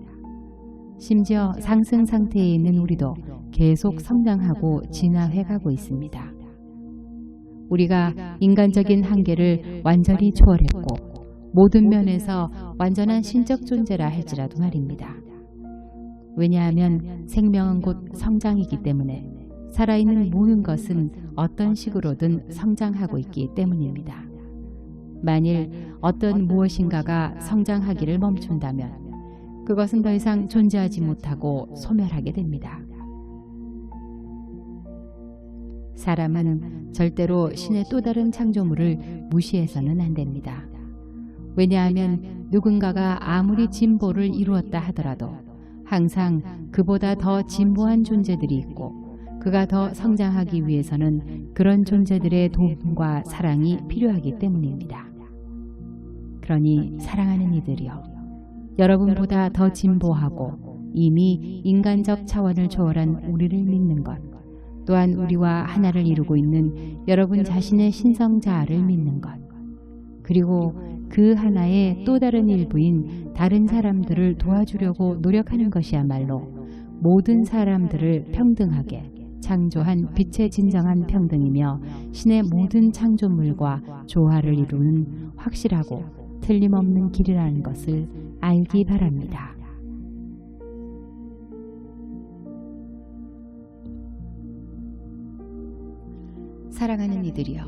심지어 상승 상태에 있는 우리도 계속 성장하고 진화해가고 있습니다. 우리가 인간적인 한계를 완전히 초월했고 모든 면에서 완전한 신적 존재라 할지라도 말입니다. 왜냐하면 생명은 곧 성장이기 때문에 살아있는 모든 것은 어떤 식으로든 성장하고 있기 때문입니다. 만일 어떤 무엇인가가 성장하기를 멈춘다면 그것은 더 이상 존재하지 못하고 소멸하게 됩니다. 사람은 절대로 신의 또 다른 창조물을 무시해서는 안 됩니다. 왜냐하면 누군가가 아무리 진보를 이루었다 하더라도 항상 그보다 더 진보한 존재들이 있고 그가 더 성장하기 위해서는 그런 존재들의 도움과 사랑이 필요하기 때문입니다. 그러니 사랑하는 이들이여, 여러분보다 더 진보하고 이미 인간적 차원을 초월한 우리를 믿는 것, 또한 우리와 하나를 이루고 있는 여러분 자신의 신성자아를 믿는 것, 그리고 그 하나의 또 다른 일부인 다른 사람들을 도와주려고 노력하는 것이야말로 모든 사람들을 평등하게 창조한 빛의 진정한 평등이며 신의 모든 창조물과 조화를 이루는 확실하고 틀림없는 길이라는 것을 알기 바랍니다. 사랑하는 이들이여,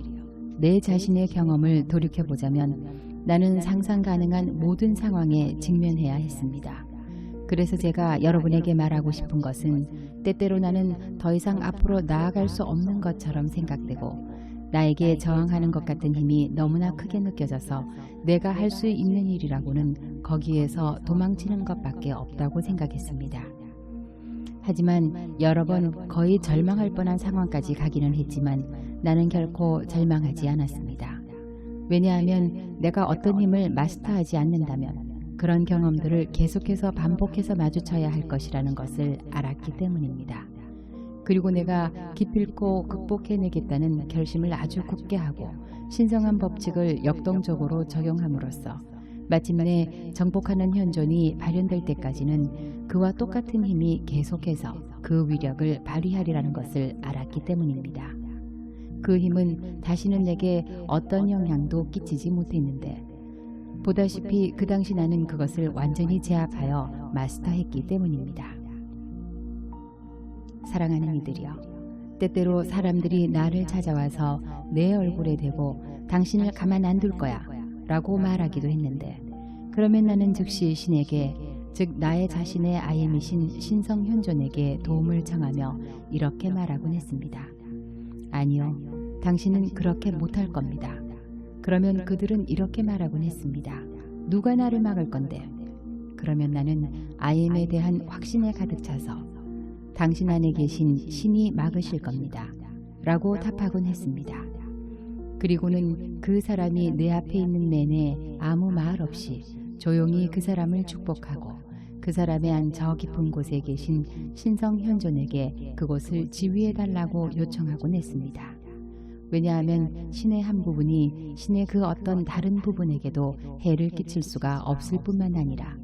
내 자신의 경험을 돌이켜보자면 나는 상상 가능한 모든 상황에 직면해야 했습니다. 그래서 제가 여러분에게 말하고 싶은 것은 때때로 나는 더 이상 앞으로 나아갈 수 없는 것처럼 생각되고 나에게 저항하는 것 같은 힘이 너무나 크게 느껴져서 내가 할 수 있는 일이라고는 거기에서 도망치는 것밖에 없다고 생각했습니다. 하지만 여러 번 거의 절망할 뻔한 상황까지 가기는 했지만 나는 결코 절망하지 않았습니다. 왜냐하면 내가 어떤 힘을 마스터하지 않는다면 그런 경험들을 계속해서 반복해서 마주쳐야 할 것이라는 것을 알았기 때문입니다. 그리고 내가 기필코 극복해내겠다는 결심을 아주 굳게 하고 신성한 법칙을 역동적으로 적용함으로써 마침내 정복하는 현존이 발현될 때까지는 그와 똑같은 힘이 계속해서 그 위력을 발휘하리라는 것을 알았기 때문입니다. 그 힘은 다시는 내게 어떤 영향도 끼치지 못했는데 보다시피 그 당시 나는 그것을 완전히 제압하여 마스터했기 때문입니다. 사랑하는 이들이여, 때때로 사람들이 나를 찾아와서 내 얼굴에 대고 당신을 가만 안 둘 거야 라고 말하기도 했는데 그러면 나는 즉시 신에게, 즉 나의 자신의 아임이신 신성현존에게 도움을 청하며 이렇게 말하곤 했습니다. 아니요, 당신은 그렇게 못할 겁니다. 그러면 그들은 이렇게 말하곤 했습니다. 누가 나를 막을 건데? 그러면 나는 아임에 대한 확신에 가득 차서 당신 안에 계신 신이 막으실 겁니다 라고 답하곤 했습니다. 그리고는 그 사람이 내 앞에 있는 내내 아무 말 없이 조용히 그 사람을 축복하고 그 사람의 안 저 깊은 곳에 계신 신성현존에게 그곳을 지휘해달라고 요청하곤 했습니다. 왜냐하면 신의 한 부분이 신의 그 어떤 다른 부분에게도 해를 끼칠 수가 없을 뿐만 아니라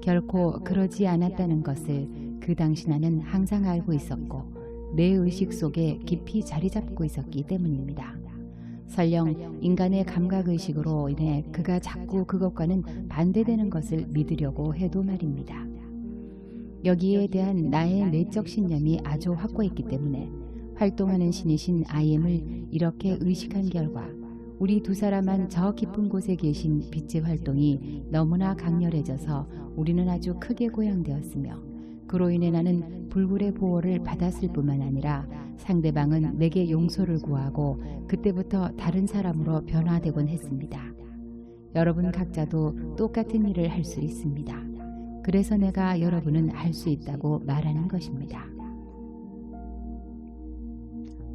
결코 그러지 않았다는 것을 그 당시 나는 항상 알고 있었고 내 의식 속에 깊이 자리 잡고 있었기 때문입니다. 설령 인간의 감각의식으로 인해 그가 자꾸 그것과는 반대되는 것을 믿으려고 해도 말입니다. 여기에 대한 나의 내적 신념이 아주 확고했기 때문에 활동하는 신이신 아임을 이렇게 의식한 결과 우리 두 사람만 저 깊은 곳에 계신 빛의 활동이 너무나 강렬해져서 우리는 아주 크게 고양되었으며 그로 인해 나는 불굴의 보호를 받았을 뿐만 아니라 상대방은 내게 용서를 구하고 그때부터 다른 사람으로 변화되곤 했습니다. 여러분 각자도 똑같은 일을 할 수 있습니다. 그래서 내가 여러분은 할 수 있다고 말하는 것입니다.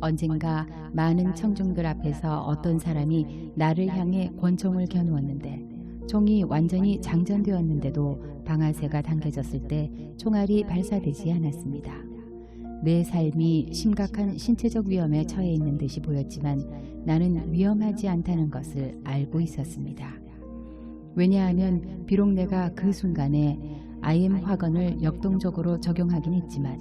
언젠가 많은 청중들 앞에서 어떤 사람이 나를 향해 권총을 겨누었는데 총이 완전히 장전되었는데도 방아쇠가 당겨졌을 때 총알이 발사되지 않았습니다. 내 삶이 심각한 신체적 위험에 처해 있는 듯이 보였지만 나는 위험하지 않다는 것을 알고 있었습니다. 왜냐하면 비록 내가 그 순간에 IM 화건을 역동적으로 적용하긴 했지만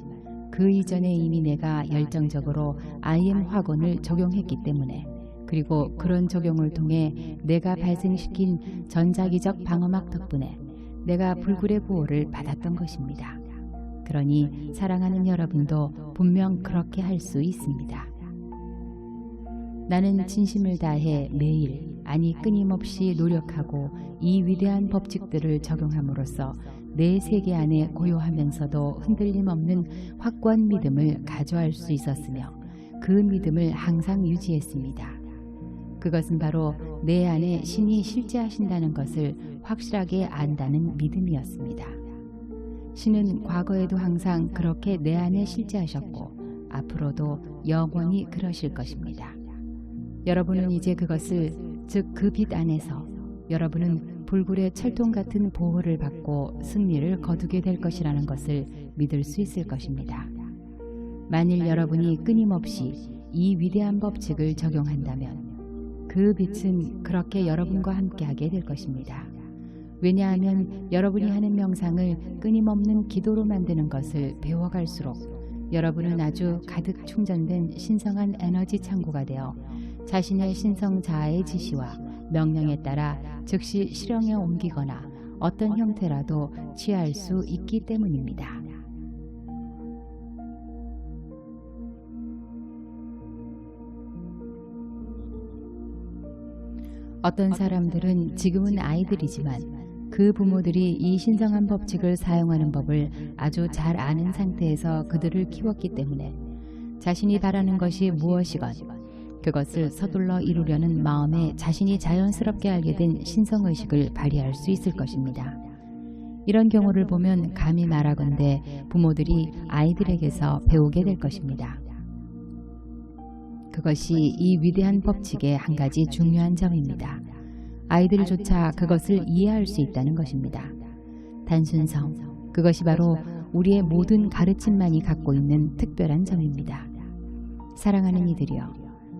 그 이전에 이미 내가 열정적으로 IM 화건을 적용했기 때문에 그리고 그런 적용을 통해 내가 발생시킨 전자기적 방어막 덕분에 내가 불굴의 보호를 받았던 것입니다. 그러니 사랑하는 여러분도 분명 그렇게 할 수 있습니다. 나는 진심을 다해 매일, 아니 끊임없이 노력하고 이 위대한 법칙들을 적용함으로써 내 세계 안에 고요하면서도 흔들림 없는 확고한 믿음을 가져갈 수 있었으며 그 믿음을 항상 유지했습니다. 그것은 바로 내 안에 신이 실제하신다는 것을 확실하게 안다는 믿음이었습니다. 신은 과거에도 항상 그렇게 내 안에 실제하셨고 앞으로도 영원히 그러실 것입니다. 여러분은 이제 그것을, 즉 그 빛 안에서 여러분은 불굴의 철통 같은 보호를 받고 승리를 거두게 될 것이라는 것을 믿을 수 있을 것입니다. 만일 여러분이 끊임없이 이 위대한 법칙을 적용한다면 그 빛은 그렇게 여러분과 함께하게 될 것입니다. 왜냐하면 여러분이 하는 명상을 끊임없는 기도로 만드는 것을 배워갈수록 여러분은 아주 가득 충전된 신성한 에너지 창고가 되어 자신의 신성 자아의 지시와 명령에 따라 즉시 실행에 옮기거나 어떤 형태라도 취할 수 있기 때문입니다. 어떤 사람들은 지금은 아이들이지만 그 부모들이 이 신성한 법칙을 사용하는 법을 아주 잘 아는 상태에서 그들을 키웠기 때문에 자신이 바라는 것이 무엇이건 그것을 서둘러 이루려는 마음에 자신이 자연스럽게 알게 된 신성의식을 발휘할 수 있을 것입니다. 이런 경우를 보면 감히 말하건대 부모들이 아이들에게서 배우게 될 것입니다. 그것이 이 위대한 법칙의 한 가지 중요한 점입니다. 아이들조차 그것을 이해할 수 있다는 것입니다. 단순성, 그것이 바로 우리의 모든 가르침만이 갖고 있는 특별한 점입니다. 사랑하는 이들이여,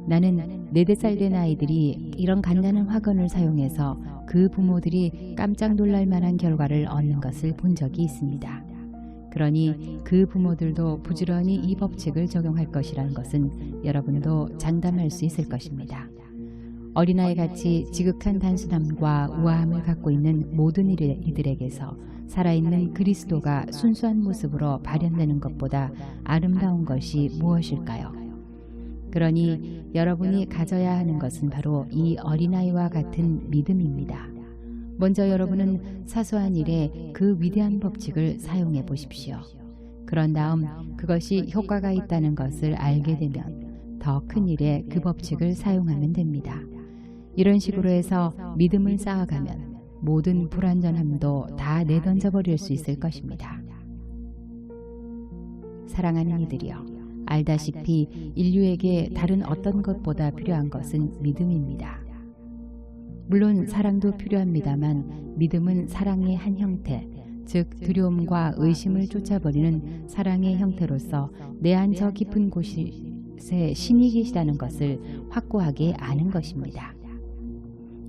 나는 4살 된 아이들이 이런 간단한 화건을 사용해서 그 부모들이 깜짝 놀랄 만한 결과를 얻는 것을 본 적이 있습니다. 그러니 그 부모들도 부지런히 이 법칙을 적용할 것이라는 것은 여러분도 장담할 수 있을 것입니다. 어린아이같이 지극한 단순함과 우아함을 갖고 있는 모든 이들에게서 살아있는 그리스도가 순수한 모습으로 발현되는 것보다 아름다운 것이 무엇일까요? 그러니 여러분이 가져야 하는 것은 바로 이 어린아이와 같은 믿음입니다. 먼저 여러분은 사소한 일에 그 위대한 법칙을 사용해 보십시오. 그런 다음 그것이 효과가 있다는 것을 알게 되면 더 큰 일에 그 법칙을 사용하면 됩니다. 이런 식으로 해서 믿음을 쌓아가면 모든 불완전함도 다 내던져 버릴 수 있을 것입니다. 사랑하는 이들이여, 알다시피 인류에게 다른 어떤 것보다 필요한 것은 믿음입니다. 물론 사랑도 필요합니다만 믿음은 사랑의 한 형태, 즉 두려움과 의심을 쫓아버리는 사랑의 형태로서 내 안 저 깊은 곳에 신이 계시다는 것을 확고하게 아는 것입니다.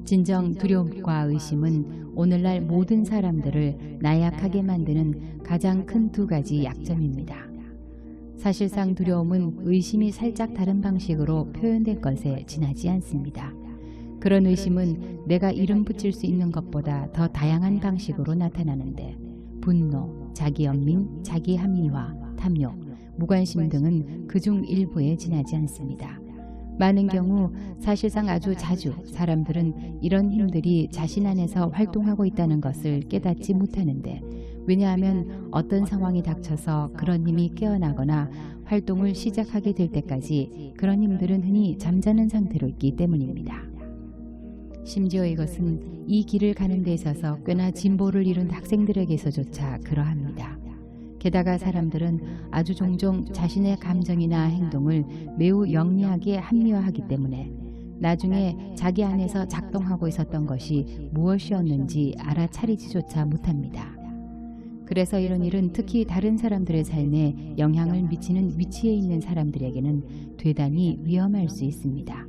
진정 두려움과 의심은 오늘날 모든 사람들을 나약하게 만드는 가장 큰 두 가지 약점입니다. 사실상 두려움은 의심이 살짝 다른 방식으로 표현될 것에 지나지 않습니다. 그런 의심은 내가 이름 붙일 수 있는 것보다 더 다양한 방식으로 나타나는데 분노, 자기 연민, 자기 합리화, 탐욕, 무관심 등은 그중 일부에 지나지 않습니다. 많은 경우 사실상 아주 자주 사람들은 이런 힘들이 자신 안에서 활동하고 있다는 것을 깨닫지 못하는데, 왜냐하면 어떤 상황이 닥쳐서 그런 힘이 깨어나거나 활동을 시작하게 될 때까지 그런 힘들은 흔히 잠자는 상태로 있기 때문입니다. 심지어 이것은 이 길을 가는 데 있어서 꽤나 진보를 이룬 학생들에게서조차 그러합니다. 게다가 사람들은 아주 종종 자신의 감정이나 행동을 매우 영리하게 합리화하기 때문에 나중에 자기 안에서 작동하고 있었던 것이 무엇이었는지 알아차리지조차 못합니다. 그래서 이런 일은 특히 다른 사람들의 삶에 영향을 미치는 위치에 있는 사람들에게는 대단히 위험할 수 있습니다.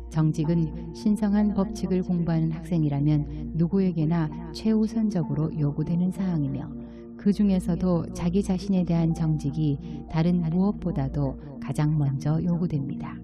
정직은 신성한 법칙을 공부하는 학생이라면 누구에게나 최우선적으로 요구되는 사항이며, 그 중에서도 자기 자신에 대한 정직이 다른 무엇보다도 가장 먼저 요구됩니다.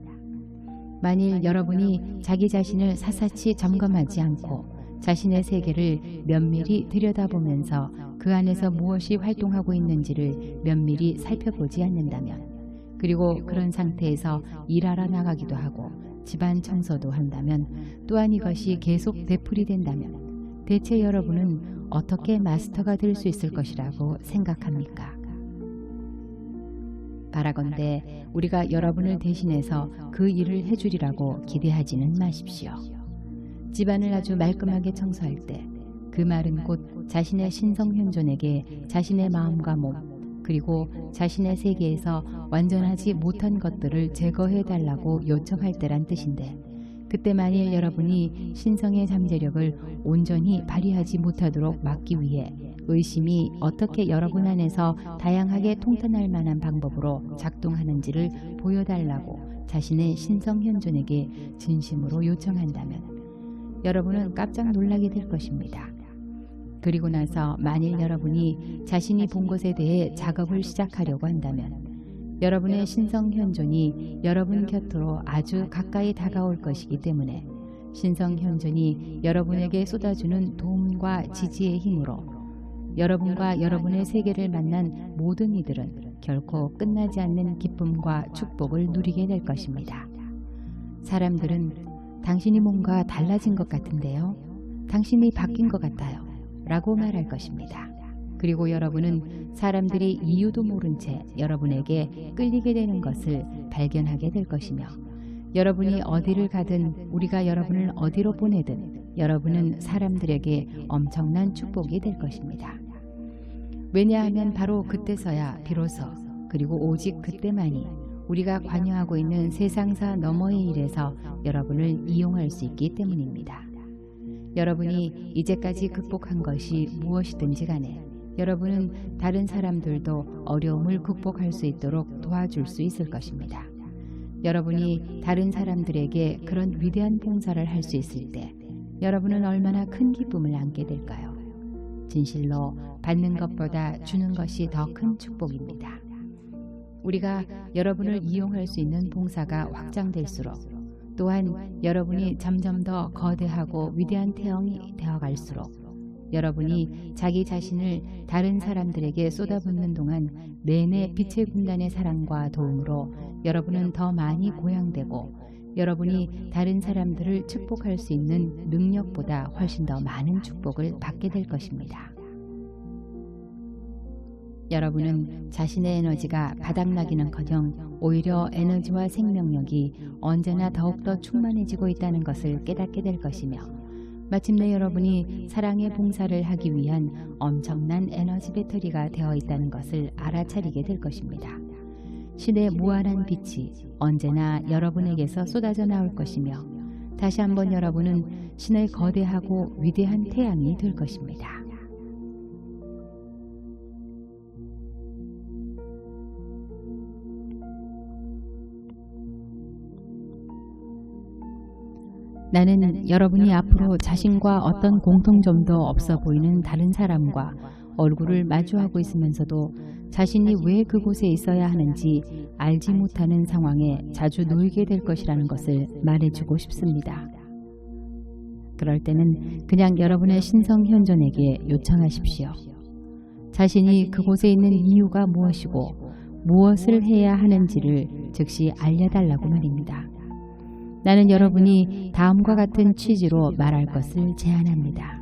만일 여러분이 자기 자신을 샅샅이 점검하지 않고 자신의 세계를 면밀히 들여다보면서 그 안에서 무엇이 활동하고 있는지를 면밀히 살펴보지 않는다면, 그리고 그런 상태에서 일하러 나가기도 하고 집안 청소도 한다면, 또한 이것이 계속 되풀이된다면 대체 여러분은 어떻게 마스터가 될 수 있을 것이라고 생각합니까? 바라건대 우리가 여러분을 대신해서 그 일을 해주리라고 기대하지는 마십시오. 집안을 아주 말끔하게 청소할 때 그 말은 곧 자신의 신성현존에게 자신의 마음과 몸, 그리고 자신의 세계에서 완전하지 못한 것들을 제거해달라고 요청할 때란 뜻인데, 그때 만일 여러분이 신성의 잠재력을 온전히 발휘하지 못하도록 막기 위해 의심이 어떻게 여러분 안에서 다양하게 통탄할 만한 방법으로 작동하는지를 보여달라고 자신의 신성현존에게 진심으로 요청한다면 여러분은 깜짝 놀라게 될 것입니다. 그리고 나서 만일 여러분이 자신이 본 것에 대해 작업을 시작하려고 한다면 여러분의 신성현존이 여러분 곁으로 아주 가까이 다가올 것이기 때문에 신성현존이 여러분에게 쏟아주는 도움과 지지의 힘으로 여러분과 여러분의 세계를 만난 모든 이들은 결코 끝나지 않는 기쁨과 축복을 누리게 될 것입니다. 사람들은 당신이 뭔가 달라진 것 같은데요, 당신이 바뀐 것 같아요 라고 말할 것입니다. 그리고 여러분은 사람들이 이유도 모른 채 여러분에게 끌리게 되는 것을 발견하게 될 것이며, 여러분이 어디를 가든 우리가 여러분을 어디로 보내든 여러분은 사람들에게 엄청난 축복이 될 것입니다. 왜냐하면 바로 그때서야 비로소, 그리고 오직 그때만이 우리가 관여하고 있는 세상사 너머의 일에서 여러분을 이용할 수 있기 때문입니다. 여러분이 이제까지 극복한 것이 무엇이든지 간에 여러분은 다른 사람들도 어려움을 극복할 수 있도록 도와줄 수 있을 것입니다. 여러분이 다른 사람들에게 그런 위대한 봉사를 할 수 있을 때 여러분은 얼마나 큰 기쁨을 안게 될까요? 진실로 받는 것보다 주는 것이 더 큰 축복입니다. 우리가 여러분을 이용할 수 있는 봉사가 확장될수록 또한 여러분이 점점 더 거대하고 위대한 태영이 되어갈수록 여러분이 자기 자신을 다른 사람들에게 쏟아붓는 동안 내내 빛의 군단의 사랑과 도움으로 여러분은 더 많이 고양되고 여러분이 다른 사람들을 축복할 수 있는 능력보다 훨씬 더 많은 축복을 받게 될 것입니다. 여러분은 자신의 에너지가 바닥나기는커녕 오히려 에너지와 생명력이 언제나 더욱더 충만해지고 있다는 것을 깨닫게 될 것이며 마침내 여러분이 사랑의 봉사를 하기 위한 엄청난 에너지 배터리가 되어 있다는 것을 알아차리게 될 것입니다. 신의 무한한 빛이 언제나 여러분에게서 쏟아져 나올 것이며 다시 한번 여러분은 신의 거대하고 위대한 태양이 될 것입니다. 나는 여러분이 앞으로 자신과 어떤 공통점도 없어 보이는 다른 사람과 얼굴을 마주하고 있으면서도 자신이 왜 그곳에 있어야 하는지 알지 못하는 상황에 자주 놓이게 될 것이라는 것을 말해주고 싶습니다. 그럴 때는 그냥 여러분의 신성 현존에게 요청하십시오. 자신이 그곳에 있는 이유가 무엇이고 무엇을 해야 하는지를 즉시 알려달라고 말입니다. 나는 여러분이 다음과 같은 취지로 말할 것을 제안합니다.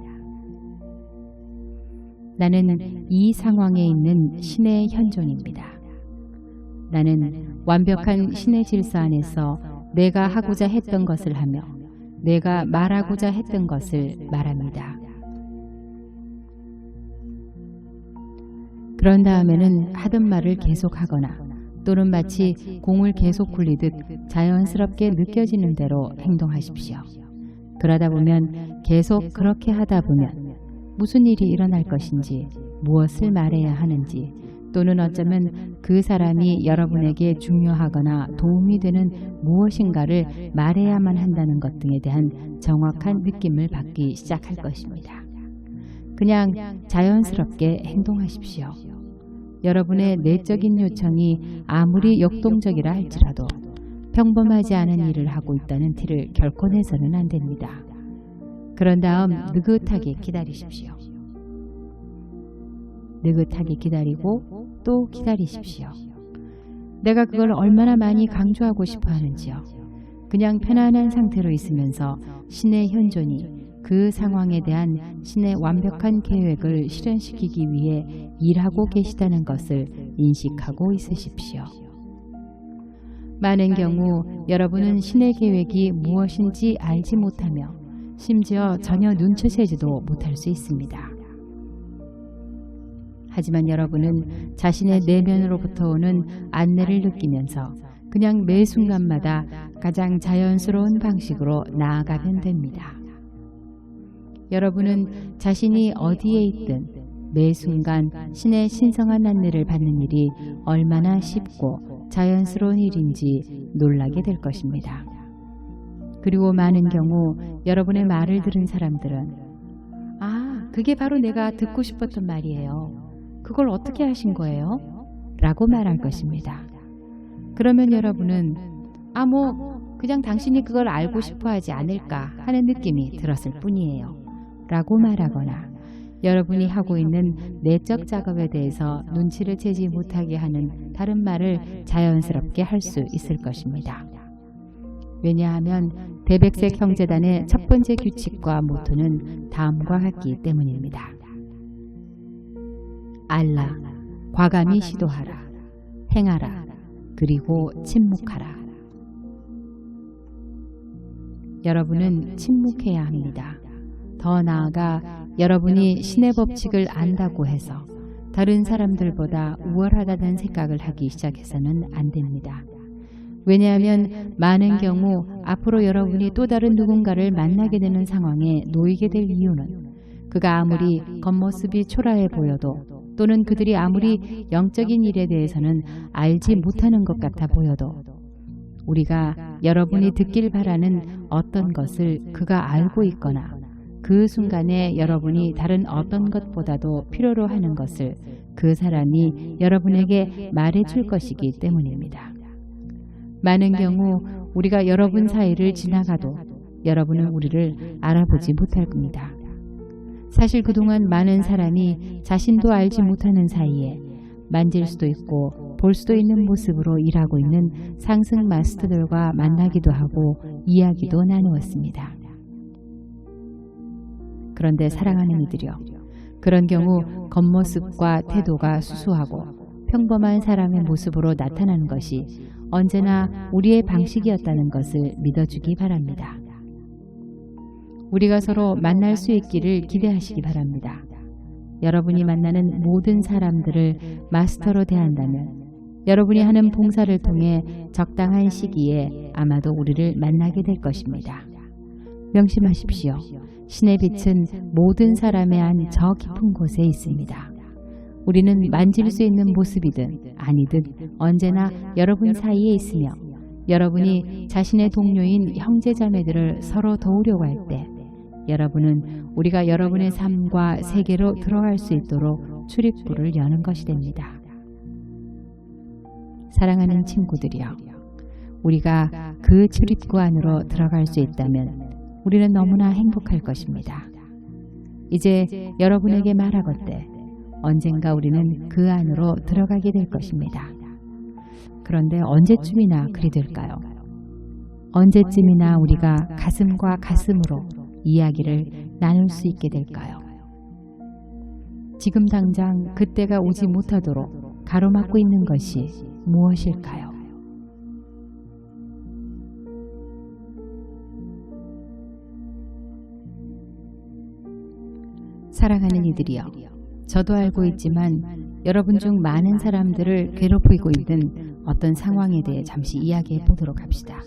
나는 이 상황에 있는 신의 현존입니다. 나는 완벽한 신의 질서 안에서 내가 하고자 했던 것을 하며 내가 말하고자 했던 것을 말합니다. 그런 다음에는 하던 말을 계속하거나 또는 마치 공을 계속 굴리듯 자연스럽게 느껴지는 대로 행동하십시오. 그러다 보면 계속 그렇게 하다 보면 무슨 일이 일어날 것인지 무엇을 말해야 하는지 또는 어쩌면 그 사람이 여러분에게 중요하거나 도움이 되는 무엇인가를 말해야만 한다는 것 등에 대한 정확한 느낌을 받기 시작할 것입니다. 그냥 자연스럽게 행동하십시오. 여러분의 내적인 요청이 아무리 역동적이라 할지라도 평범하지 않은 일을 하고 있다는 티를 결코 내서는 안 됩니다. 그런 다음 느긋하게 기다리십시오. 느긋하게 기다리고 또 기다리십시오. 내가 그걸 얼마나 많이 강조하고 싶어 하는지요. 그냥 편안한 상태로 있으면서 신의 현존이 그 상황에 대한 신의 완벽한 계획을 실현시키기 위해 일하고 계시다는 것을 인식하고 있으십시오. 많은 경우 여러분은 신의 계획이 무엇인지 알지 못하며 심지어 전혀 눈치채지도 못할 수 있습니다. 하지만 여러분은 자신의 내면으로부터 오는 안내를 느끼면서 그냥 매 순간마다 가장 자연스러운 방식으로 나아가면 됩니다. 여러분은 자신이 어디에 있든 매 순간 신의 신성한 안내를 받는 일이 얼마나 쉽고 자연스러운 일인지 놀라게 될 것입니다. 그리고 많은 경우 여러분의 말을 들은 사람들은 아, 그게 바로 내가 듣고 싶었던 말이에요. 그걸 어떻게 하신 거예요? 라고 말할 것입니다. 그러면 여러분은 그냥 당신이 그걸 알고 싶어 하지 않을까 하는 느낌이 들었을 뿐이에요. 라고 말하거나 여러분이 하고 있는 내적 작업에 대해서 눈치를 채지 못하게 하는 다른 말을 자연스럽게 할 수 있을 것입니다. 왜냐하면 대백색 형제단의 첫 번째 규칙과 모토는 다음과 같기 때문입니다. 알라, 과감히 시도하라, 행하라, 그리고 침묵하라. 여러분은 침묵해야 합니다. 더 나아가 여러분이 신의 법칙을 안다고 해서 다른 사람들보다 우월하다는 생각을 하기 시작해서는 안 됩니다. 왜냐하면 많은 경우 앞으로 여러분이 또 다른 누군가를 만나게 되는 상황에 놓이게 될 이유는 그가 아무리 겉모습이 초라해 보여도 또는 그들이 아무리 영적인 일에 대해서는 알지 못하는 것 같아 보여도 우리가 여러분이 듣길 바라는 어떤 것을 그가 알고 있거나 그 순간에 여러분이 다른 어떤 것보다도 필요로 하는 것을 그 사람이 여러분에게 말해줄 것이기 때문입니다. 많은 경우 우리가 여러분 사이를 지나가도 여러분은 우리를 알아보지 못할 겁니다. 사실 그동안 많은 사람이 자신도 알지 못하는 사이에 만질 수도 있고 볼 수도 있는 모습으로 일하고 있는 상승 마스터들과 만나기도 하고 이야기도 나누었습니다. 그런데 사랑하는 이들이여, 그런 경우 겉모습과 태도가 수수하고 평범한 사람의 모습으로 나타나는 것이 언제나 우리의 방식이었다는 것을 믿어주기 바랍니다. 우리가 서로 만날 수 있기를 기대하시기 바랍니다. 여러분이 만나는 모든 사람들을 마스터로 대한다면 여러분이 하는 봉사를 통해 적당한 시기에 아마도 우리를 만나게 될 것입니다. 명심하십시오. 신의 빛은 모든 사람의 안 저 깊은 곳에 있습니다. 우리는 만질 수 있는 모습이든 아니든 언제나 여러분 사이에 있으며 여러분이 자신의 동료인 형제자매들을 서로 도우려고 할 때 여러분은 우리가 여러분의 삶과 세계로 들어갈 수 있도록 출입구를 여는 것이 됩니다. 사랑하는 친구들이여, 우리가 그 출입구 안으로 들어갈 수 있다면 우리는 너무나 행복할 것입니다. 이제 여러분에게 말하건대 언젠가 우리는 그 안으로 들어가게 될 것입니다. 그런데 언제쯤이나 그리 될까요? 언제쯤이나 우리가 가슴과 가슴으로 이야기를 나눌 수 있게 될까요? 지금 당장 그때가 오지 못하도록 가로막고 있는 것이 무엇일까요? 사랑하는 이들이여, 저도 알고 있지만 여러분 중 많은 사람들을 괴롭히고 있는 어떤 상황에 대해 잠시 이야기해 보도록 합시다.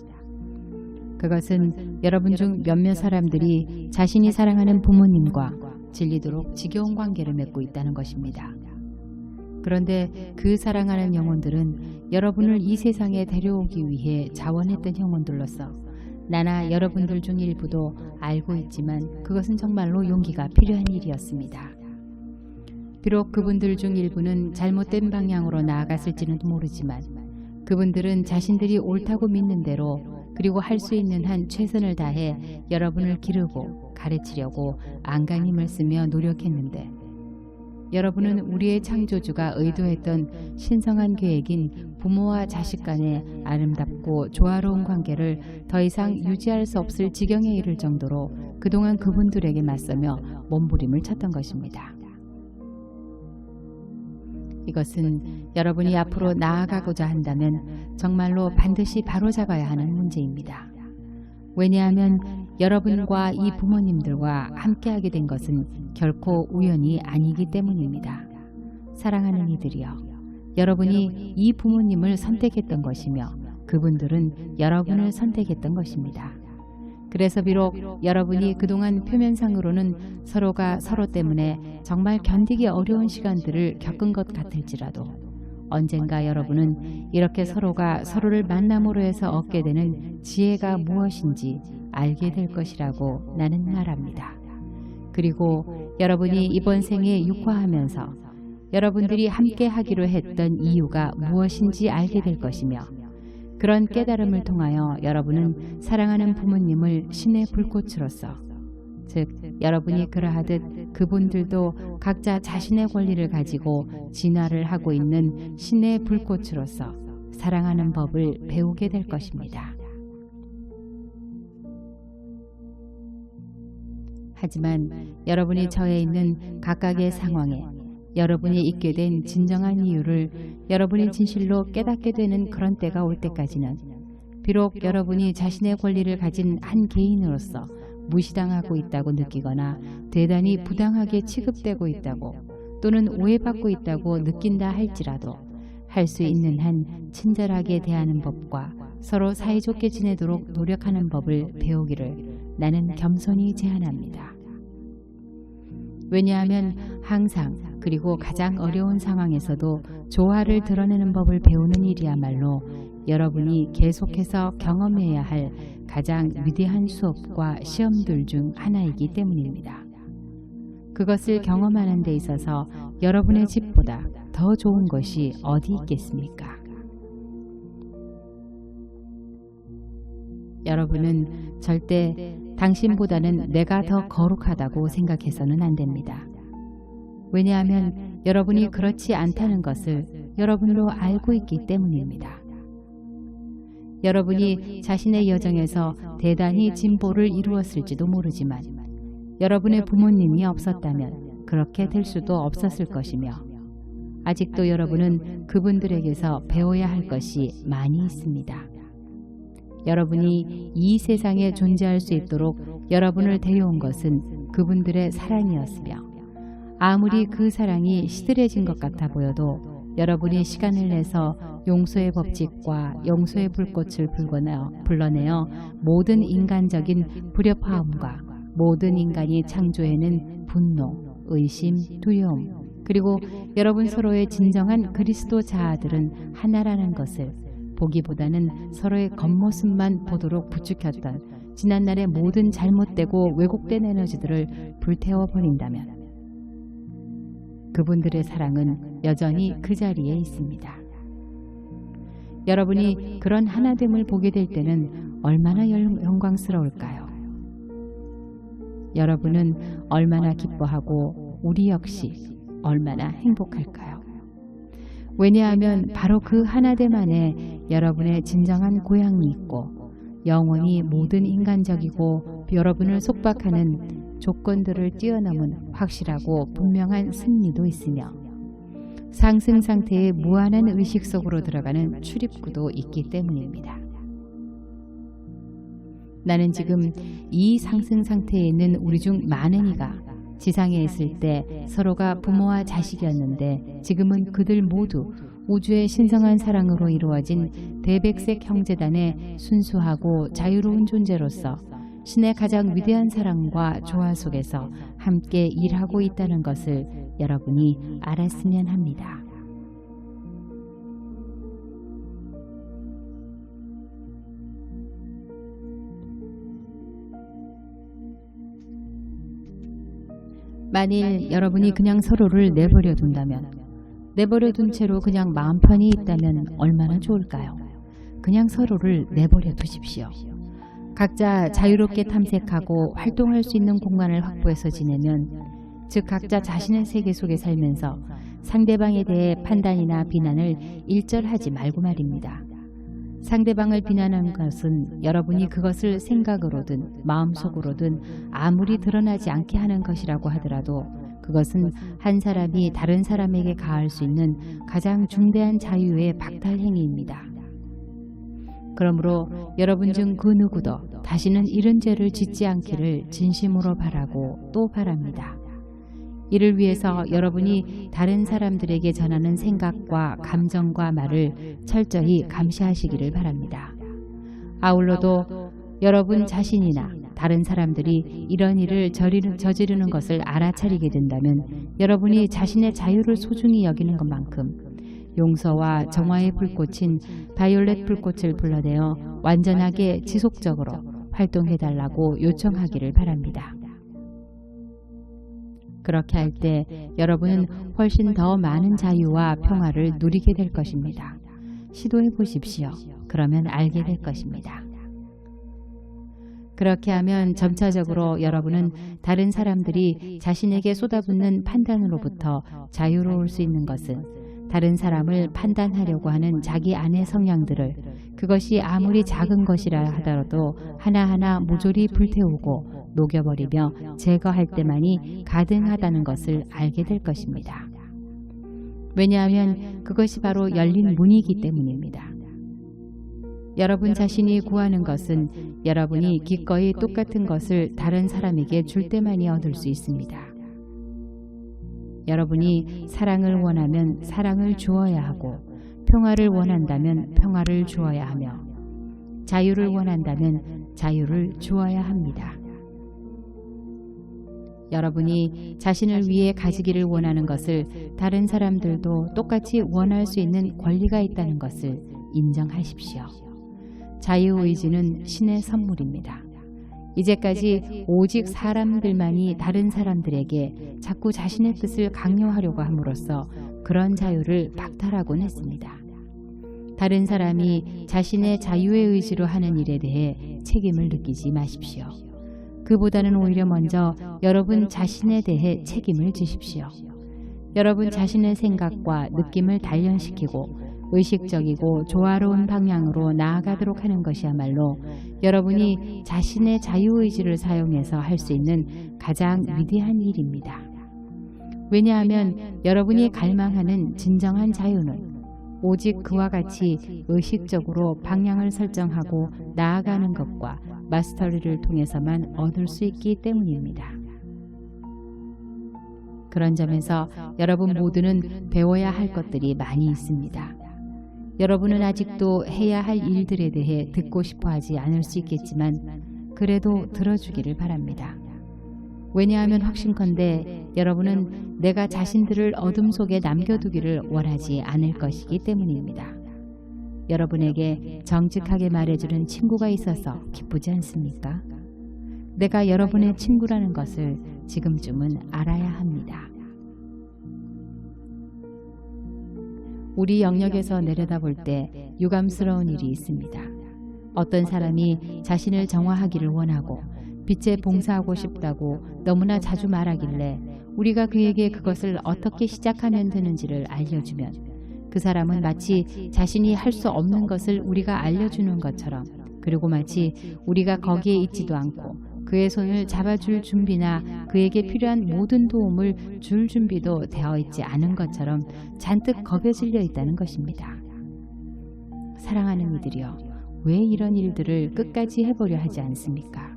그것은 여러분 중 몇몇 사람들이 자신이 사랑하는 부모님과 질리도록 지겨운 관계를 맺고 있다는 것입니다. 그런데 그 사랑하는 영혼들은 여러분을 이 세상에 데려오기 위해 자원했던 영혼들로서 나나 여러분들 중 일부도 알고 있지만 그것은 정말로 용기가 필요한 일이었습니다. 비록 그분들 중 일부는 잘못된 방향으로 나아갔을지는 모르지만 그분들은 자신들이 옳다고 믿는 대로 그리고 할 수 있는 한 최선을 다해 여러분을 기르고 가르치려고 안간힘을 쓰며 노력했는데 여러분은 우리의 창조주가 의도했던 신성한 계획인 부모와 자식 간의 아름답고 조화로운 관계를 더 이상 유지할 수 없을 지경에 이를 정도로 그동안 그분들에게 맞서며 몸부림을 쳤던 것입니다. 이것은 여러분이 앞으로 나아가고자 한다면 정말로 반드시 바로잡아야 하는 문제입니다. 왜냐하면 여러분과 이 부모님들과 함께하게 된 것은 결코 우연이 아니기 때문입니다. 사랑하는 이들이여, 여러분이 이 부모님을 선택했던 것이며 그분들은 여러분을 선택했던 것입니다. 그래서 비록 여러분이 그동안 표면상으로는 서로가 서로 때문에 정말 견디기 어려운 시간들을 겪은 것 같을지라도 언젠가 여러분은 이렇게 서로가 서로를 만남으로 해서 얻게 되는 지혜가 무엇인지 알게 될 것이라고 나는 말합니다. 그리고 여러분이 이번 생에 육화하면서 여러분들이 함께 하기로 했던 이유가 무엇인지 알게 될 것이며 그런 깨달음을 통하여 여러분은 사랑하는 부모님을 신의 불꽃으로서, 즉 여러분이 그러하듯 그분들도 각자 자신의 권리를 가지고 진화를 하고 있는 신의 불꽃으로서 사랑하는 법을 배우게 될 것입니다. 하지만 여러분이 처해 있는 각각의 상황에 여러분이 있게 된 진정한 이유를 여러분이 진실로 깨닫게 되는 그런 때가 올 때까지는 비록 여러분이 자신의 권리를 가진 한 개인으로서 무시당하고 있다고 느끼거나 대단히 부당하게 취급되고 있다고 또는 오해받고 있다고 느낀다 할지라도 할 수 있는 한 친절하게 대하는 법과 서로 사이좋게 지내도록 노력하는 법을 배우기를 나는 겸손히 제안합니다. 왜냐하면 항상 그리고 가장 어려운 상황에서도 조화를 드러내는 법을 배우는 일이야말로 여러분이 계속해서 경험해야 할 가장 위대한 수업과 시험들 중 하나이기 때문입니다. 그것을 경험하는 데 있어서 여러분의 집보다 더 좋은 것이 어디 있겠습니까? 여러분은 절대 당신보다는 내가 더 거룩하다고 생각해서는 안 됩니다. 왜냐하면 여러분이 그렇지 않다는 것을 여러분으로 알고 있기 때문입니다. 여러분이 자신의 여정에서 대단히 진보를 이루었을지도 모르지만 여러분의 부모님이 없었다면 그렇게 될 수도 없었을 것이며 아직도 여러분은 그분들에게서 배워야 할 것이 많이 있습니다. 여러분이 이 세상에 존재할 수 있도록 여러분을 데려온 것은 그분들의 사랑이었으며 아무리 그 사랑이 시들해진 것 같아 보여도 여러분이 시간을 내서 용서의 법칙과 용서의 불꽃을 불러내어 모든 인간적인 불협화음과 모든 인간이 창조해낸 분노, 의심, 두려움 그리고 여러분 서로의 진정한 그리스도 자아들은 하나라는 것을 보기보다는 서로의 겉모습만 보도록 부추겼던 지난날의 모든 잘못되고 왜곡된 에너지들을 불태워버린다면 그분들의 사랑은 여전히 그 자리에 있습니다. 여러분이 그런 하나됨을 보게 될 때는 얼마나 영광스러울까요? 여러분은 얼마나 기뻐하고 우리 역시 얼마나 행복할까요? 왜냐하면 바로 그 하나됨 안에 여러분의 진정한 고향이 있고 영원히 모든 인간적이고 여러분을 속박하는 조건들을 뛰어넘은 확실하고 분명한 승리도 있으며 상승 상태의 무한한 의식 속으로 들어가는 출입구도 있기 때문입니다. 나는 지금 이 상승 상태에 있는 우리 중 많은 이가 지상에 있을 때 서로가 부모와 자식이었는데 지금은 그들 모두 우주의 신성한 사랑으로 이루어진 대백색 형제단의 순수하고 자유로운 존재로서 신의 가장 위대한 사랑과 조화 속에서 함께 일하고 있다는 것을 여러분이 알았으면 합니다. 만일 여러분이 그냥 서로를 내버려 둔다면, 내버려 둔 채로 그냥 마음 편히 있다면 얼마나 좋을까요? 그냥 서로를 내버려 두십시오. 각자 자유롭게 탐색하고 활동할 수 있는 공간을 확보해서 지내면, 즉 각자 자신의 세계 속에 살면서 상대방에 대해 판단이나 비난을 일절하지 말고 말입니다. 상대방을 비난하는 것은 여러분이 그것을 생각으로든 마음속으로든 아무리 드러나지 않게 하는 것이라고 하더라도 그것은 한 사람이 다른 사람에게 가할 수 있는 가장 중대한 자유의 박탈 행위입니다. 그러므로 여러분 중 그 누구도 다시는 이런 죄를 짓지 않기를 진심으로 바라고 또 바랍니다. 이를 위해서 여러분이 다른 사람들에게 전하는 생각과 감정과 말을 철저히 감시하시기를 바랍니다. 아울러도 여러분 자신이나 다른 사람들이 이런 일을 저지르는 것을 알아차리게 된다면 여러분이 자신의 자유를 소중히 여기는 것만큼 용서와 정화의 불꽃인 바이올렛 불꽃을 불러내어 완전하게 지속적으로 활동해달라고 요청하기를 바랍니다. 그렇게 할 때 여러분은 훨씬 더 많은 자유와 평화를 누리게 될 것입니다. 시도해 보십시오. 그러면 알게 될 것입니다. 그렇게 하면 점차적으로 여러분은 다른 사람들이 자신에게 쏟아붓는 판단으로부터 자유로울 수 있는 것은 다른 사람을 판단하려고 하는 자기 안의 성향들을 그것이 아무리 작은 것이라 하더라도 하나하나 모조리 불태우고 녹여버리며 제거할 때만이 가능하다는 것을 알게 될 것입니다. 왜냐하면 그것이 바로 열린 문이기 때문입니다. 여러분 자신이 구하는 것은 여러분이 기꺼이 똑같은 것을 다른 사람에게 줄 때만이 얻을 수 있습니다. 여러분이 사랑을 원하면 사랑을 주어야 하고 평화를 원한다면 평화를 주어야 하며 자유를 원한다면 자유를 주어야 합니다. 여러분이 자신을 위해 가지기를 원하는 것을 다른 사람들도 똑같이 원할 수 있는 권리가 있다는 것을 인정하십시오. 자유의지는 신의 선물입니다. 이제까지 오직 사람들만이 다른 사람들에게 자꾸 자신의 뜻을 강요하려고 함으로써 그런 자유를 박탈하곤 했습니다. 다른 사람이 자신의 자유의 의지로 하는 일에 대해 책임을 느끼지 마십시오. 그보다는 오히려 먼저 여러분 자신에 대해 책임을 지십시오. 여러분 자신의 생각과 느낌을 단련시키고 의식적이고 조화로운 방향으로 나아가도록 하는 것이야말로 여러분이 자신의 자유의지를 사용해서 할 수 있는 가장 위대한 일입니다. 왜냐하면 여러분이 갈망하는 진정한 자유는 오직 그와 같이 의식적으로 방향을 설정하고 나아가는 것과 마스터리를 통해서만 얻을 수 있기 때문입니다. 그런 점에서 여러분 모두는 배워야 할 것들이 많이 있습니다. 여러분은 아직도 해야 할 일들에 대해 듣고 싶어 하지 않을 수 있겠지만 그래도 들어주기를 바랍니다. 왜냐하면 확신컨대 여러분은 내가 자신들을 어둠 속에 남겨두기를 원하지 않을 것이기 때문입니다. 여러분에게 정직하게 말해주는 친구가 있어서 기쁘지 않습니까? 내가 여러분의 친구라는 것을 지금쯤은 알아야 합니다. 우리 영역에서 내려다볼 때 유감스러운 일이 있습니다. 어떤 사람이 자신을 정화하기를 원하고 빛에 봉사하고 싶다고 너무나 자주 말하길래 우리가 그에게 그것을 어떻게 시작하면 되는지를 알려주면 그 사람은 마치 자신이 할 수 없는 것을 우리가 알려주는 것처럼, 그리고 마치 우리가 거기에 있지도 않고 그의 손을 잡아줄 준비나 그에게 필요한 모든 도움을 줄 준비도 되어 있지 않은 것처럼 잔뜩 겁에 질려 있다는 것입니다. 사랑하는 이들이여, 왜 이런 일들을 끝까지 해보려 하지 않습니까?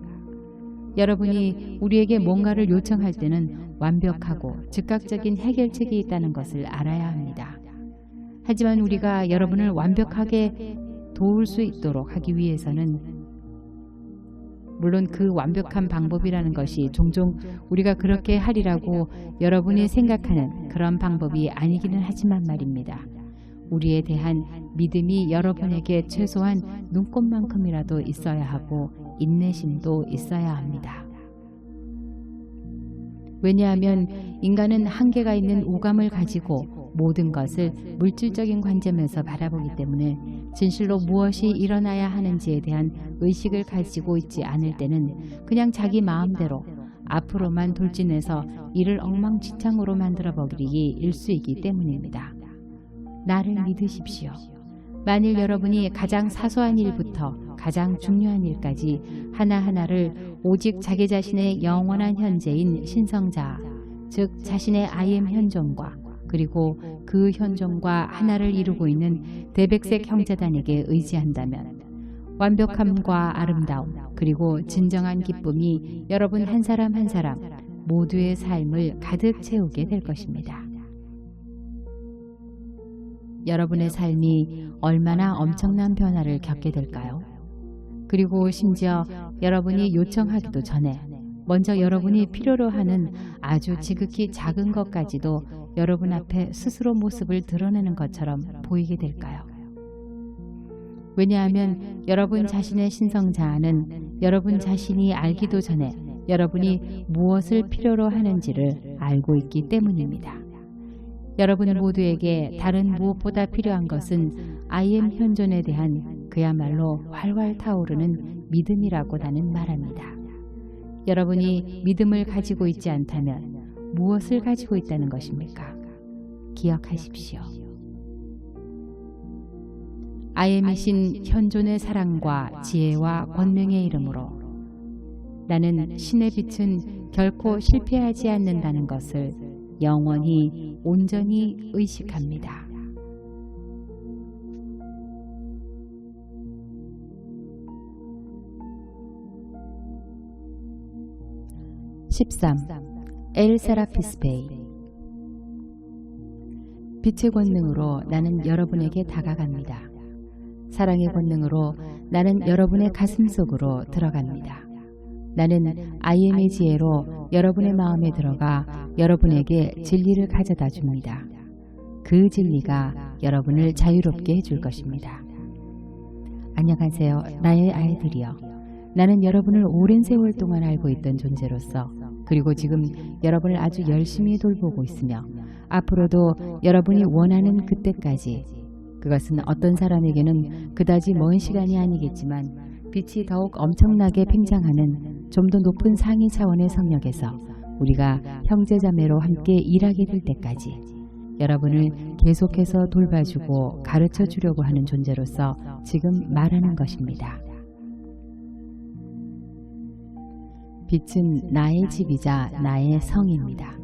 여러분이 우리에게 뭔가를 요청할 때는 완벽하고 즉각적인 해결책이 있다는 것을 알아야 합니다. 하지만 우리가 여러분을 완벽하게 도울 수 있도록 하기 위해서는, 물론 그 완벽한 방법이라는 것이 종종 우리가 그렇게 하리라고 여러분이 생각하는 그런 방법이 아니기는 하지만 말입니다. 우리에 대한 믿음이 여러분에게 최소한 눈꽃만큼이라도 있어야 하고 인내심도 있어야 합니다. 왜냐하면 인간은 한계가 있는 오감을 가지고 모든 것을 물질적인 관점에서 바라보기 때문에 진실로 무엇이 일어나야 하는지에 대한 의식을 가지고 있지 않을 때는 그냥 자기 마음대로 앞으로만 돌진해서 이를 엉망진창으로 만들어버리기 일쑤이기 때문입니다. 나를 믿으십시오. 만일 여러분이 가장 사소한 일부터 가장 중요한 일까지 하나하나를 오직 자기 자신의 영원한 현재인 신성자, 즉 자신의 I am 현존과 그리고 그 현존과 하나를 이루고 있는 대백색 형제단에게 의지한다면 완벽함과 아름다움 그리고 진정한 기쁨이 여러분 한 사람 한 사람 모두의 삶을 가득 채우게 될 것입니다. 여러분의 삶이 얼마나 엄청난 변화를 겪게 될까요? 그리고 심지어 여러분이 요청하기도 전에 먼저 여러분이 필요로 하는 아주 지극히 작은 것까지도 여러분 앞에 스스로 모습을 드러내는 것처럼 보이게 될까요? 왜냐하면 여러분 자신의 신성자아는 여러분 자신이 알기도 전에 여러분이 무엇을 필요로 하는지를 알고 있기 때문입니다. 여러분 모두에게 다른 무엇보다 필요한 것은 I am 현존에 대한 그야말로 활활 타오르는 믿음이라고 나는 말합니다. 여러분이 믿음을 가지고 있지 않다면 무엇을 가지고 있다는 것입니까? 기억하십시오. I am이신 현존의 사랑과 지혜와 권능의 이름으로 나는 신의 빛은 결코 실패하지 않는다는 것을 영원히 온전히 의식합니다. 13. 엘 세라피스페이. 빛의 권능으로 나는 여러분에게 다가갑니다. 사랑의 권능으로 나는 여러분의 가슴 속으로 들어갑니다. 나는 I am의 지혜로 여러분의 마음에 들어가 여러분에게 진리를 가져다 줍니다. 그 진리가 여러분을 자유롭게 해줄 것입니다. 안녕하세요. 나의 아이들이여. 나는 여러분을 오랜 세월 동안 알고 있던 존재로서 그리고 지금 여러분을 아주 열심히 돌보고 있으며 앞으로도 여러분이 원하는 그때까지 그것은 어떤 사람에게는 그다지 먼 시간이 아니겠지만 빛이 더욱 엄청나게 팽창하는 좀 더 높은 상위 차원의 성역에서 우리가 형제자매로 함께 일하게 될 때까지 여러분을 계속해서 돌봐주고 가르쳐 주려고 하는 존재로서 지금 말하는 것입니다. 빛은 나의 집이자 나의 성입니다.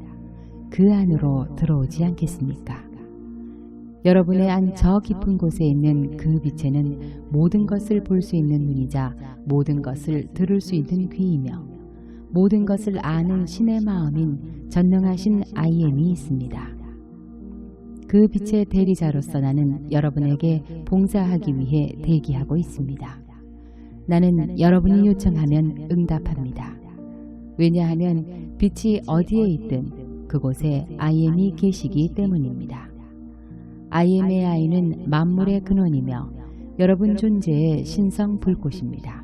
그 안으로 들어오지 않겠습니까? 여러분의 안 저 깊은 곳에 있는 그 빛에는 모든 것을 볼 수 있는 눈이자 모든 것을 들을 수 있는 귀이며 모든 것을 아는 신의 마음인 전능하신 IM이 있습니다. 그 빛의 대리자로서 나는 여러분에게 봉사하기 위해 대기하고 있습니다. 나는 여러분이 요청하면 응답합니다. 왜냐하면 빛이 어디에 있든 그곳에 IM이 계시기 때문입니다. IM의 아이는 만물의 근원이며 여러분 존재의 신성 불꽃입니다.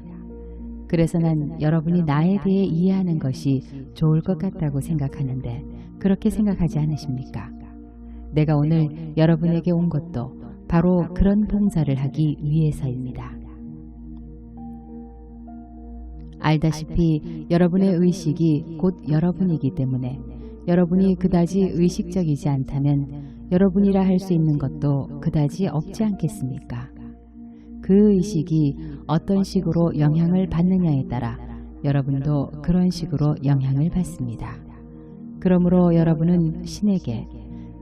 그래서 난 여러분이 나에 대해 이해하는 것이 좋을 것 같다고 생각하는데 그렇게 생각하지 않으십니까? 내가 오늘 여러분에게 온 것도 바로 그런 봉사를 하기 위해서입니다. 알다시피 여러분의 의식이 곧 여러분이기 때문에 여러분이 그다지 의식적이지 않다면 여러분이라 할 수 있는 것도 그다지 없지 않겠습니까? 그 의식이 어떤 식으로 영향을 받느냐에 따라 여러분도 그런 식으로 영향을 받습니다. 그러므로 여러분은 신에게,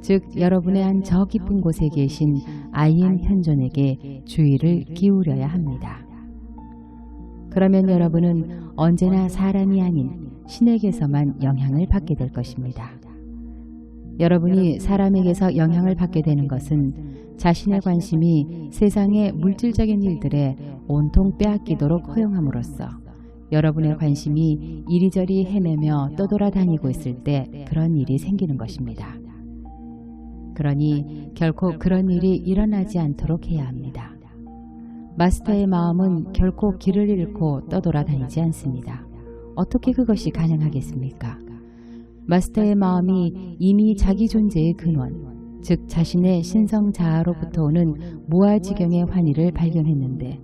즉 여러분의 한 저 깊은 곳에 계신 IM 현존에게 주의를 기울여야 합니다. 그러면 여러분은 언제나 사람이 아닌 신에게서만 영향을 받게 될 것입니다. 여러분이 사람에게서 영향을 받게 되는 것은 자신의 관심이 세상의 물질적인 일들에 온통 빼앗기도록 허용함으로써 여러분의 관심이 이리저리 헤매며 떠돌아다니고 있을 때 그런 일이 생기는 것입니다. 그러니 결코 그런 일이 일어나지 않도록 해야 합니다. 마스터의 마음은 결코 길을 잃고 떠돌아다니지 않습니다. 어떻게 그것이 가능하겠습니까? 마스터의 마음이 이미 자기 존재의 근원, 즉 자신의 신성 자아로부터 오는 무아지경의 환희를 발견했는데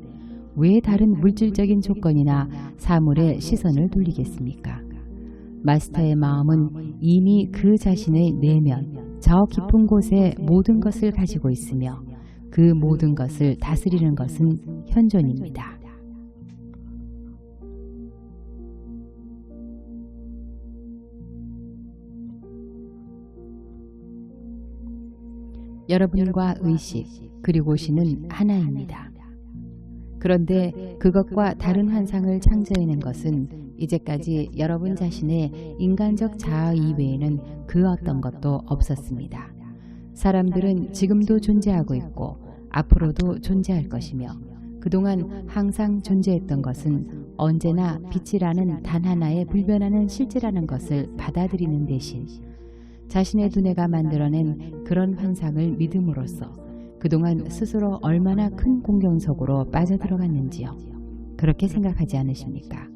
왜 다른 물질적인 조건이나 사물에 시선을 돌리겠습니까? 마스터의 마음은 이미 그 자신의 내면, 저 깊은 곳에 모든 것을 가지고 있으며 그 모든 것을 다스리는 것은 현존입니다. 여러분과 의식 그리고 신은 하나입니다. 그런데 그것과 다른 환상을 창조해낸 것은 이제까지 여러분 자신의 인간적 자아 이외에는 그 어떤 것도 없었습니다. 사람들은 지금도 존재하고 있고 앞으로도 존재할 것이며 그동안 항상 존재했던 것은 언제나 빛이라는 단 하나의 불변하는 실제라는 것을 받아들이는 대신 자신의 두뇌가 만들어낸 그런 환상을 믿음으로써 그동안 스스로 얼마나 큰 공경속으로 빠져들어갔는지요. 그렇게 생각하지 않으십니까?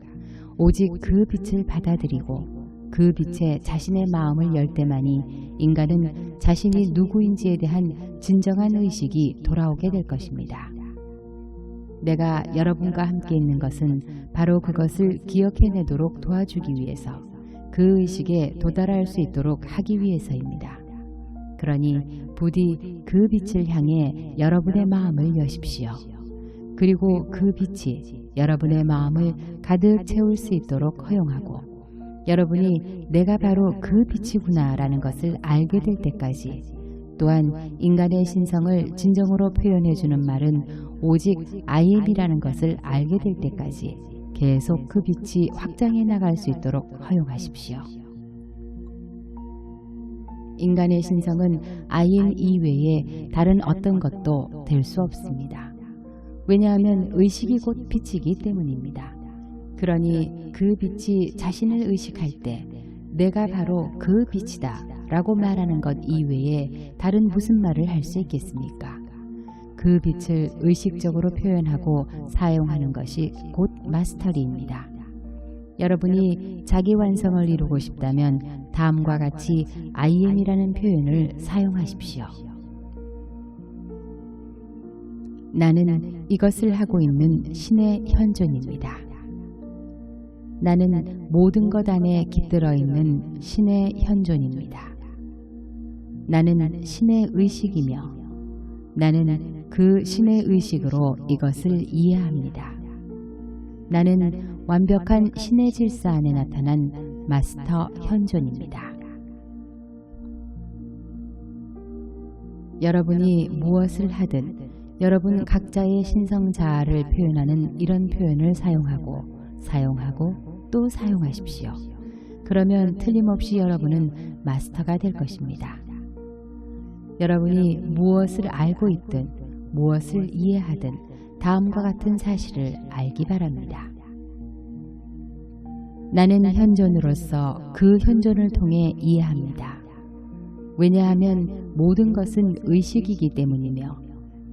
오직 그 빛을 받아들이고 그 빛에 자신의 마음을 열 때만이 인간은 자신이 누구인지에 대한 진정한 의식이 돌아오게 될 것입니다. 내가 여러분과 함께 있는 것은 바로 그것을 기억해내도록 도와주기 위해서 그 의식에 도달할 수 있도록 하기 위해서입니다. 그러니 부디 그 빛을 향해 여러분의 마음을 여십시오. 그리고 그 빛이 여러분의 마음을 가득 채울 수 있도록 허용하고 여러분이 내가 바로 그 빛이구나 라는 것을 알게 될 때까지 또한 인간의 신성을 진정으로 표현해주는 말은 오직 IM이라는 것을 알게 될 때까지 계속 그 빛이 확장해 나갈 수 있도록 허용하십시오. 인간의 신성은 IM 이외에 다른 어떤 것도 될 수 없습니다. 왜냐하면 의식이 곧 빛이기 때문입니다. 그러니 그 빛이 자신을 의식할 때 내가 바로 그 빛이다 라고 말하는 것 이외에 다른 무슨 말을 할 수 있겠습니까? 그 빛을 의식적으로 표현하고 사용하는 것이 곧 마스터리입니다. 여러분이 자기 완성을 이루고 싶다면 다음과 같이 I am이라는 표현을 사용하십시오. 나는 이것을 하고 있는 신의 현존입니다. 나는 모든 것 안에 깃들어 있는 신의 현존입니다. 나는 신의 의식이며 나는 그 신의 의식으로 이것을 이해합니다. 나는 완벽한 신의 질서 안에 나타난 마스터 현존입니다. 여러분이 무엇을 하든 여러분 각자의 신성 자아를 표현하는 이런 표현을 사용하고 또 사용하십시오. 그러면 틀림없이 여러분은 마스터가 될 것입니다. 여러분이 무엇을 알고 있든 무엇을 이해하든 다음과 같은 사실을 알기 바랍니다. 나는 현존으로서 그 현존을 통해 이해합니다. 왜냐하면 모든 것은 의식이기 때문이며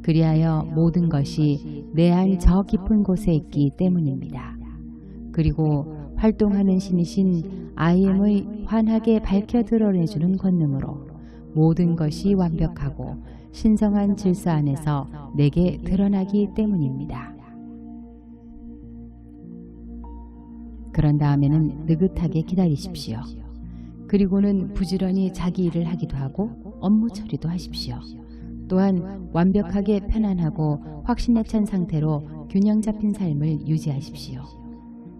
그리하여 모든 것이 내 안 저 깊은 곳에 있기 때문입니다. 그리고 활동하는 신이신 I am의 환하게 밝혀 드러내주는 권능으로 모든 것이 완벽하고 신성한 질서 안에서 내게 드러나기 때문입니다. 그런 다음에는 느긋하게 기다리십시오. 그리고는 부지런히 자기 일을 하기도 하고 업무 처리도 하십시오. 또한 완벽하게 편안하고 확신에 찬 상태로 균형 잡힌 삶을 유지하십시오.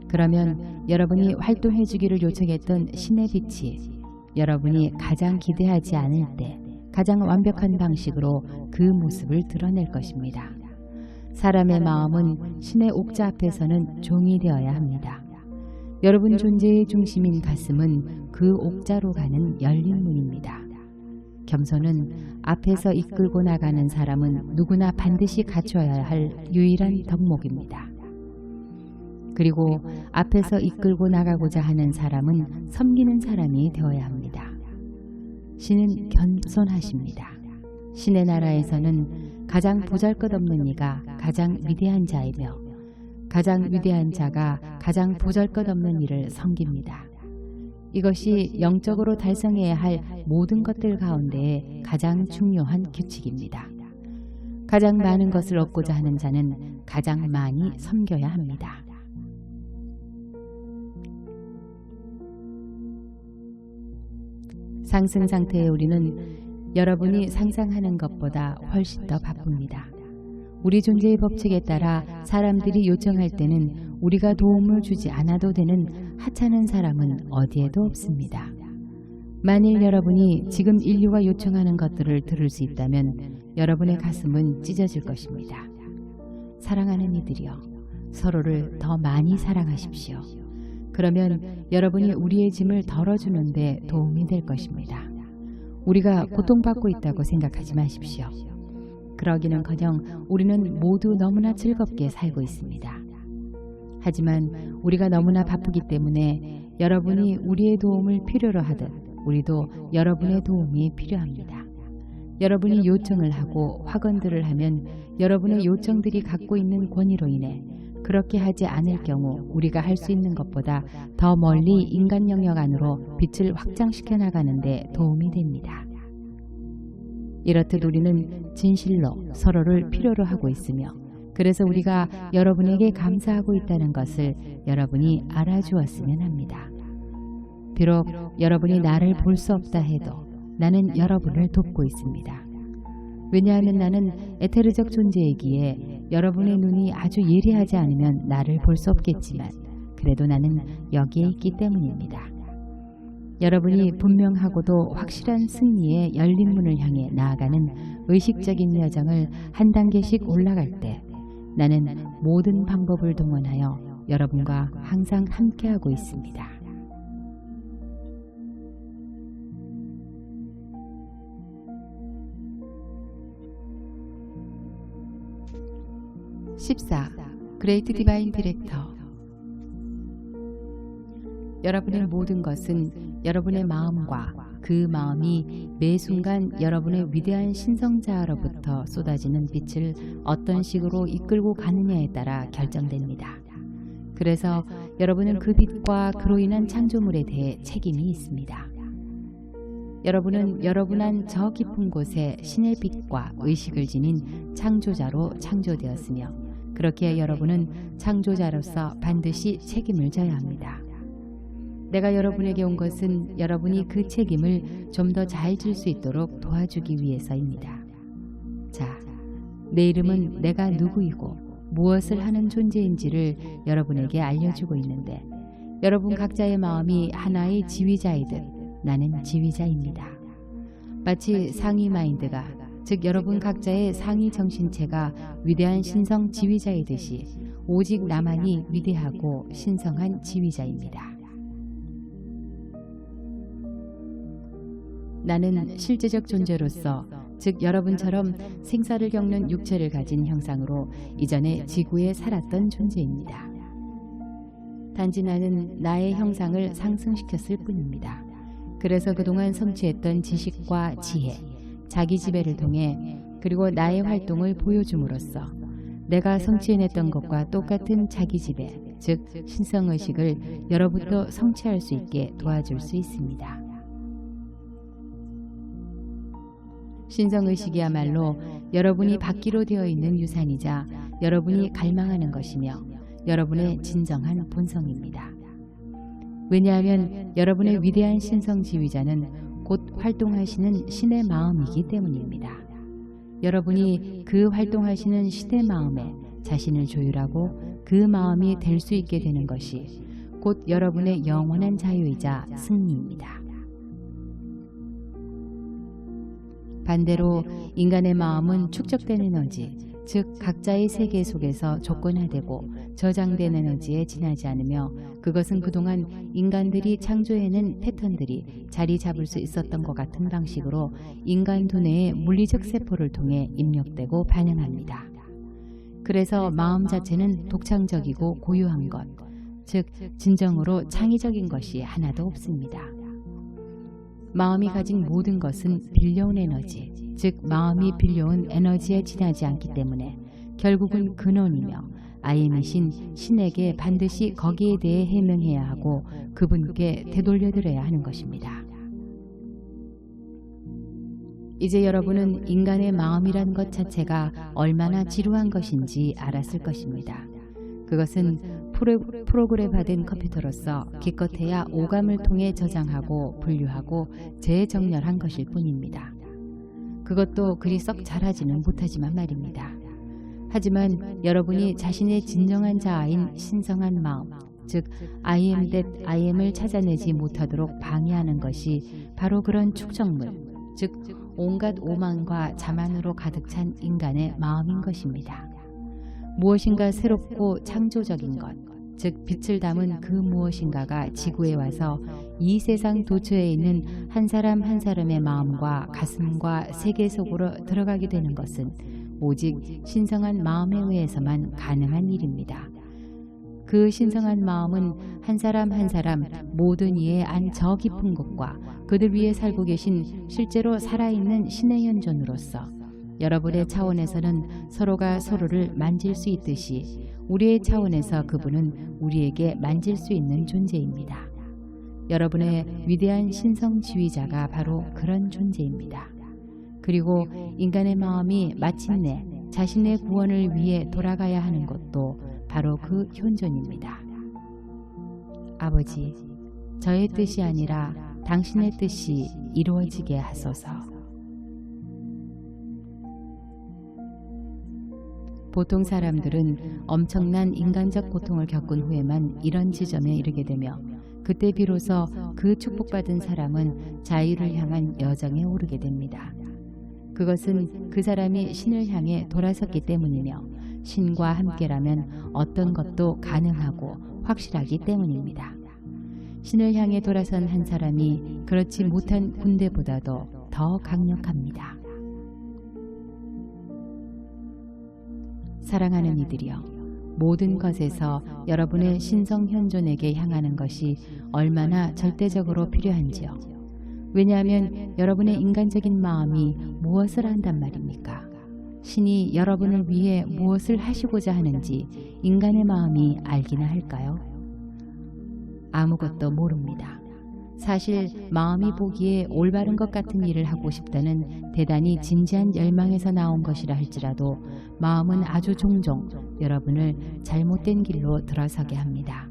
그러면 여러분이 활동해 주기를 요청했던 신의 빛이 여러분이 가장 기대하지 않을 때 가장 완벽한 방식으로 그 모습을 드러낼 것입니다. 사람의 마음은 신의 옥자 앞에서는 종이 되어야 합니다. 여러분 존재의 중심인 가슴은 그 옥자로 가는 열린 문입니다. 겸손은 앞에서 이끌고 나가는 사람은 누구나 반드시 갖춰야 할 유일한 덕목입니다. 그리고 앞에서 이끌고 나가고자 하는 사람은 섬기는 사람이 되어야 합니다. 신은 겸손하십니다. 신의 나라에서는 가장 보잘것없는 이가 가장 위대한 자이며 가장 위대한 자가 가장 보잘것없는 이를 섬깁니다. 이것이 영적으로 달성해야 할 모든 것들 가운데 가장 중요한 규칙입니다. 가장 많은 것을 얻고자 하는 자는 가장 많이 섬겨야 합니다. 상승 상태의 우리는 여러분이 상상하는 것보다 훨씬 더 바쁩니다. 우리 존재의 법칙에 따라 사람들이 요청할 때는 우리가 도움을 주지 않아도 되는 하찮은 사람은 어디에도 없습니다. 만일 여러분이 지금 인류가 요청하는 것들을 들을 수 있다면 여러분의 가슴은 찢어질 것입니다. 사랑하는 이들이여, 서로를 더 많이 사랑하십시오. 그러면 여러분이 우리의 짐을 덜어주는 데 도움이 될 것입니다. 우리가 고통받고 있다고 생각하지 마십시오. 그러기는커녕 우리는 모두 너무나 즐겁게 살고 있습니다. 하지만 우리가 너무나 바쁘기 때문에 여러분이 우리의 도움을 필요로 하듯 우리도 여러분의 도움이 필요합니다. 여러분이 요청을 하고 확언들을 하면 여러분의 요청들이 갖고 있는 권위로 인해 그렇게 하지 않을 경우 우리가 할 수 있는 것보다 더 멀리 인간 영역 안으로 빛을 확장시켜 나가는 데 도움이 됩니다. 이렇듯 우리는 진실로 서로를 필요로 하고 있으며 그래서 우리가 여러분에게 감사하고 있다는 것을 여러분이 알아주었으면 합니다. 비록 여러분이 나를 볼 수 없다 해도 나는 여러분을 돕고 있습니다. 왜냐하면 나는 에테르적 존재이기에 여러분의 눈이 아주 예리하지 않으면 나를 볼 수 없겠지만 그래도 나는 여기에 있기 때문입니다. 여러분이 분명하고도 확실한 승리의 열린 문을 향해 나아가는 의식적인 여정을 한 단계씩 올라갈 때 나는 모든 방법을 동원하여 여러분과 항상 함께하고 있습니다. 14. 그레이트 디바인 디렉터. 여러분의 모든 것은 여러분의 마음과 그 마음이 매 순간 여러분의 위대한 신성자아로부터 쏟아지는 빛을 어떤 식으로 이끌고 가느냐에 따라 결정됩니다. 그래서 여러분은 그 빛과 그로 인한 창조물에 대해 책임이 있습니다. 여러분은 여러분 안 저 깊은 곳에 신의 빛과 의식을 지닌 창조자로 창조되었으며 그렇기에 여러분은 창조자로서 반드시 책임을 져야 합니다. 내가 여러분에게 온 것은 여러분이 그 책임을 좀 더 잘 질 수 있도록 도와주기 위해서입니다. 자, 내 이름은 내가 누구이고 무엇을 하는 존재인지를 여러분에게 알려주고 있는데 여러분 각자의 마음이 하나의 지휘자이듯 나는 지휘자입니다. 마치 상위 마인드가, 즉 여러분 각자의 상위 정신체가 위대한 신성 지휘자이듯이 오직 나만이 위대하고 신성한 지휘자입니다. 나는 실제적 존재로서, 즉 여러분처럼 생사를 겪는 육체를 가진 형상으로 이전에 지구에 살았던 존재입니다. 단지 나는 나의 형상을 상승시켰을 뿐입니다. 그래서 그동안 성취했던 지식과 지혜, 자기 지배를 통해 그리고 나의 활동을 보여줌으로써 내가 성취해냈던 것과 똑같은 자기 지배, 즉 신성의식을 여러분도 성취할 수 있게 도와줄 수 있습니다. 신성의식이야말로 여러분이 받기로 되어 있는 유산이자 여러분이 갈망하는 것이며 여러분의 진정한 본성입니다. 왜냐하면 여러분의 위대한 신성 지휘자는 곧 활동하시는 신의 마음이기 때문입니다. 여러분이 그 활동하시는 신의 마음에 자신을 조율하고 그 마음이 될 수 있게 되는 것이 곧 여러분의 영원한 자유이자 승리입니다. 반대로 인간의 마음은 축적된 에너지, 즉 각자의 세계 속에서 조건화되고 저장된 에너지에 지나지 않으며 그것은 그동안 인간들이 창조해낸 패턴들이 자리 잡을 수 있었던 것 같은 방식으로 인간 두뇌의 물리적 세포를 통해 입력되고 반응합니다. 그래서 마음 자체는 독창적이고 고유한 것, 즉 진정으로 창의적인 것이 하나도 없습니다. 마음이 가진 모든 것은 빌려온 에너지, 즉 마음이 빌려온 에너지에 지나지 않기 때문에 결국은 근원이며 아임이신 신에게 반드시 거기에 대해 해명해야 하고 그분께 되돌려드려야 하는 것입니다. 이제 여러분은 인간의 마음이란 것 자체가 얼마나 지루한 것인지 알았을 것입니다. 그것은 프로그램화된 컴퓨터로서 기껏해야 오감을 통해 저장하고 분류하고 재정렬한 것일 뿐입니다. 그것도 그리 썩 잘하지는 못하지만 말입니다. 하지만 여러분이 자신의 진정한 자아인 신성한 마음, 즉 I am that I am을 찾아내지 못하도록 방해하는 것이 바로 그런 축적물, 즉 온갖 오만과 자만으로 가득 찬 인간의 마음인 것입니다. 무엇인가 새롭고 창조적인 것, 즉 빛을 담은 그 무엇인가가 지구에 와서 이 세상 도처에 있는 한 사람 한 사람의 마음과 가슴과 세계 속으로 들어가게 되는 것은 오직 신성한 마음에 의해서만 가능한 일입니다. 그 신성한 마음은 한 사람 한 사람 모든 이의 안 저 깊은 곳과 그들 위에 살고 계신 실제로 살아있는 신의 현존으로서 여러분의 차원에서는 서로가 서로를 만질 수 있듯이 우리의 차원에서 그분은 우리에게 만질 수 있는 존재입니다. 여러분의 위대한 신성 지휘자가 바로 그런 존재입니다. 그리고 인간의 마음이 마침내 자신의 구원을 위해 돌아가야 하는 것도 바로 그 현존입니다. 아버지, 저의 뜻이 아니라 당신의 뜻이 이루어지게 하소서. 보통 사람들은 엄청난 인간적 고통을 겪은 후에만 이런 지점에 이르게 되며 그때 비로소 그 축복받은 사람은 자유를 향한 여정에 오르게 됩니다. 그것은 그 사람이 신을 향해 돌아섰기 때문이며 신과 함께라면 어떤 것도 가능하고 확실하기 때문입니다. 신을 향해 돌아선 한 사람이 그렇지 못한 군대보다도 더 강력합니다. 사랑하는 이들이여, 모든 것에서 여러분의 신성 현존에게 향하는 것이 얼마나 절대적으로 필요한지요. 왜냐하면 여러분의 인간적인 마음이 무엇을 한단 말입니까? 신이 여러분을 위해 무엇을 하시고자 하는지 인간의 마음이 알기나 할까요? 아무것도 모릅니다. 사실 마음이 보기에 올바른 것 같은 일을 하고 싶다는 대단히 진지한 열망에서 나온 것이라 할지라도 마음은 아주 종종 여러분을 잘못된 길로 들어서게 합니다.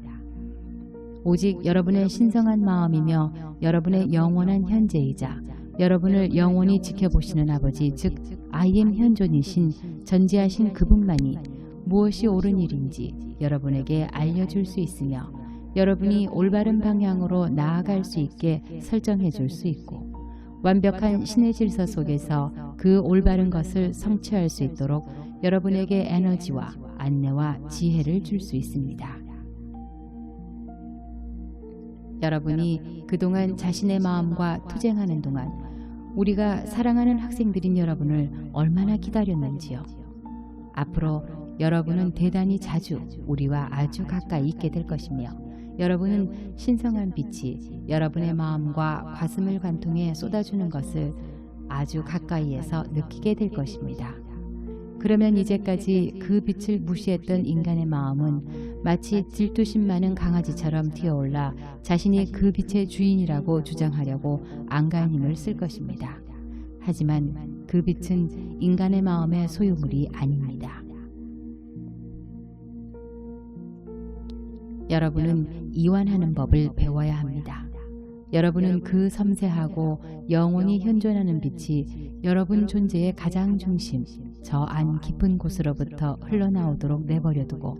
오직 여러분의 신성한 마음이며 여러분의 영원한 현재이자 여러분을 영원히 지켜보시는 아버지, 즉 I am 현존이신 전지하신 그분만이 무엇이 옳은 일인지 여러분에게 알려줄 수 있으며 여러분이 올바른 방향으로 나아갈 수 있게 설정해 줄 수 있고 완벽한 신의 질서 속에서 그 올바른 것을 성취할 수 있도록 여러분에게 에너지와 안내와 지혜를 줄 수 있습니다. 여러분이 그동안 자신의 마음과 투쟁하는 동안 우리가 사랑하는 학생들인 여러분을 얼마나 기다렸는지요. 앞으로 여러분은 대단히 자주 우리와 아주 가까이 있게 될 것이며 여러분은 신성한 빛이 여러분의 마음과 가슴을 관통해 쏟아주는 것을 아주 가까이에서 느끼게 될 것입니다. 그러면 이제까지 그 빛을 무시했던 인간의 마음은 마치 질투심 많은 강아지처럼 튀어올라 자신이 그 빛의 주인이라고 주장하려고 안간 힘을 쓸 것입니다. 하지만 그 빛은 인간의 마음의 소유물이 아닙니다. 여러분은 이완하는 법을 배워야 합니다. 여러분은 그 섬세하고 영원히 현존하는 빛이 여러분 존재의 가장 중심, 저 안 깊은 곳으로부터 흘러나오도록 내버려두고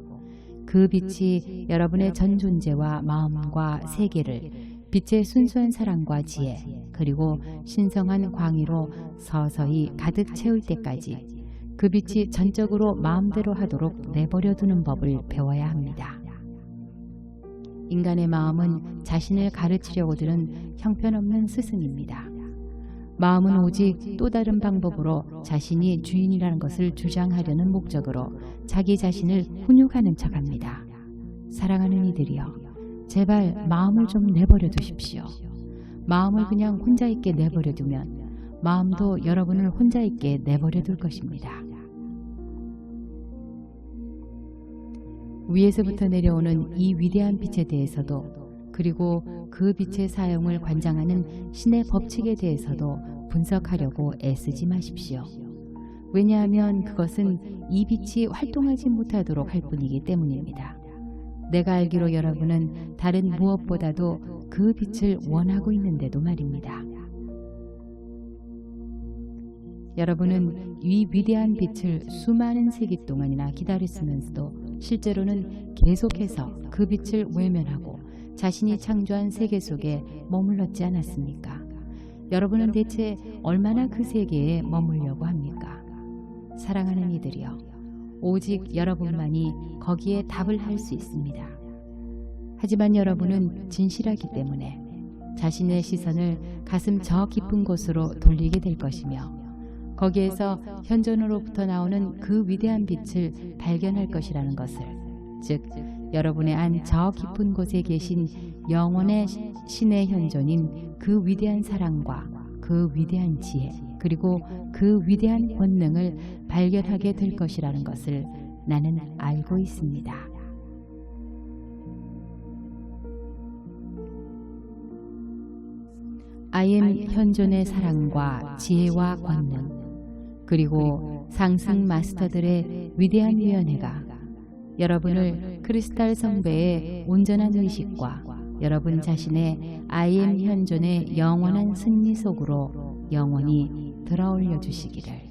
그 빛이 여러분의 전 존재와 마음과 세계를 빛의 순수한 사랑과 지혜 그리고 신성한 광의로 서서히 가득 채울 때까지 그 빛이 전적으로 마음대로 하도록 내버려두는 법을 배워야 합니다. 인간의 마음은 자신을 가르치려고 드는 형편없는 스승입니다. 마음은 오직 또 다른 방법으로 자신이 주인이라는 것을 주장하려는 목적으로 자기 자신을 훈육하는 척합니다. 사랑하는 이들이여, 제발 마음을 좀 내버려 두십시오. 마음을 그냥 혼자 있게 내버려 두면 마음도 여러분을 혼자 있게 내버려 둘 것입니다. 위에서부터 내려오는 이 위대한 빛에 대해서도 그리고 그 빛의 사용을 관장하는 신의 법칙에 대해서도 분석하려고 애쓰지 마십시오. 왜냐하면 그것은 이 빛이 활동하지 못하도록 할 뿐이기 때문입니다. 내가 알기로 여러분은 다른 무엇보다도 그 빛을 원하고 있는데도 말입니다. 여러분은 이 위대한 빛을 수많은 세기 동안이나 기다렸으면서도 실제로는 계속해서 그 빛을 외면하고 자신이 창조한 세계 속에 머물렀지 않았습니까? 여러분은 대체 얼마나 그 세계에 머물려고 합니까? 사랑하는 이들이여, 오직 여러분만이 거기에 답을 할 수 있습니다. 하지만 여러분은 진실하기 때문에 자신의 시선을 가슴 저 깊은 곳으로 돌리게 될 것이며 거기에서 현존으로부터 나오는 그 위대한 빛을 발견할 것이라는 것을, 즉 여러분의 안 저 깊은 곳에 계신 영원의 신의 현존인 그 위대한 사랑과 그 위대한 지혜 그리고 그 위대한 권능을 발견하게 될 것이라는 것을 나는 알고 있습니다. I am 현존의 사랑과 지혜와 권능 그리고 상승 마스터들의 위대한 위원회가 여러분을 크리스탈 성배의 온전한 의식과 여러분 자신의 I am 현존의 영원한 승리 속으로 영원히 들어올려 주시기를.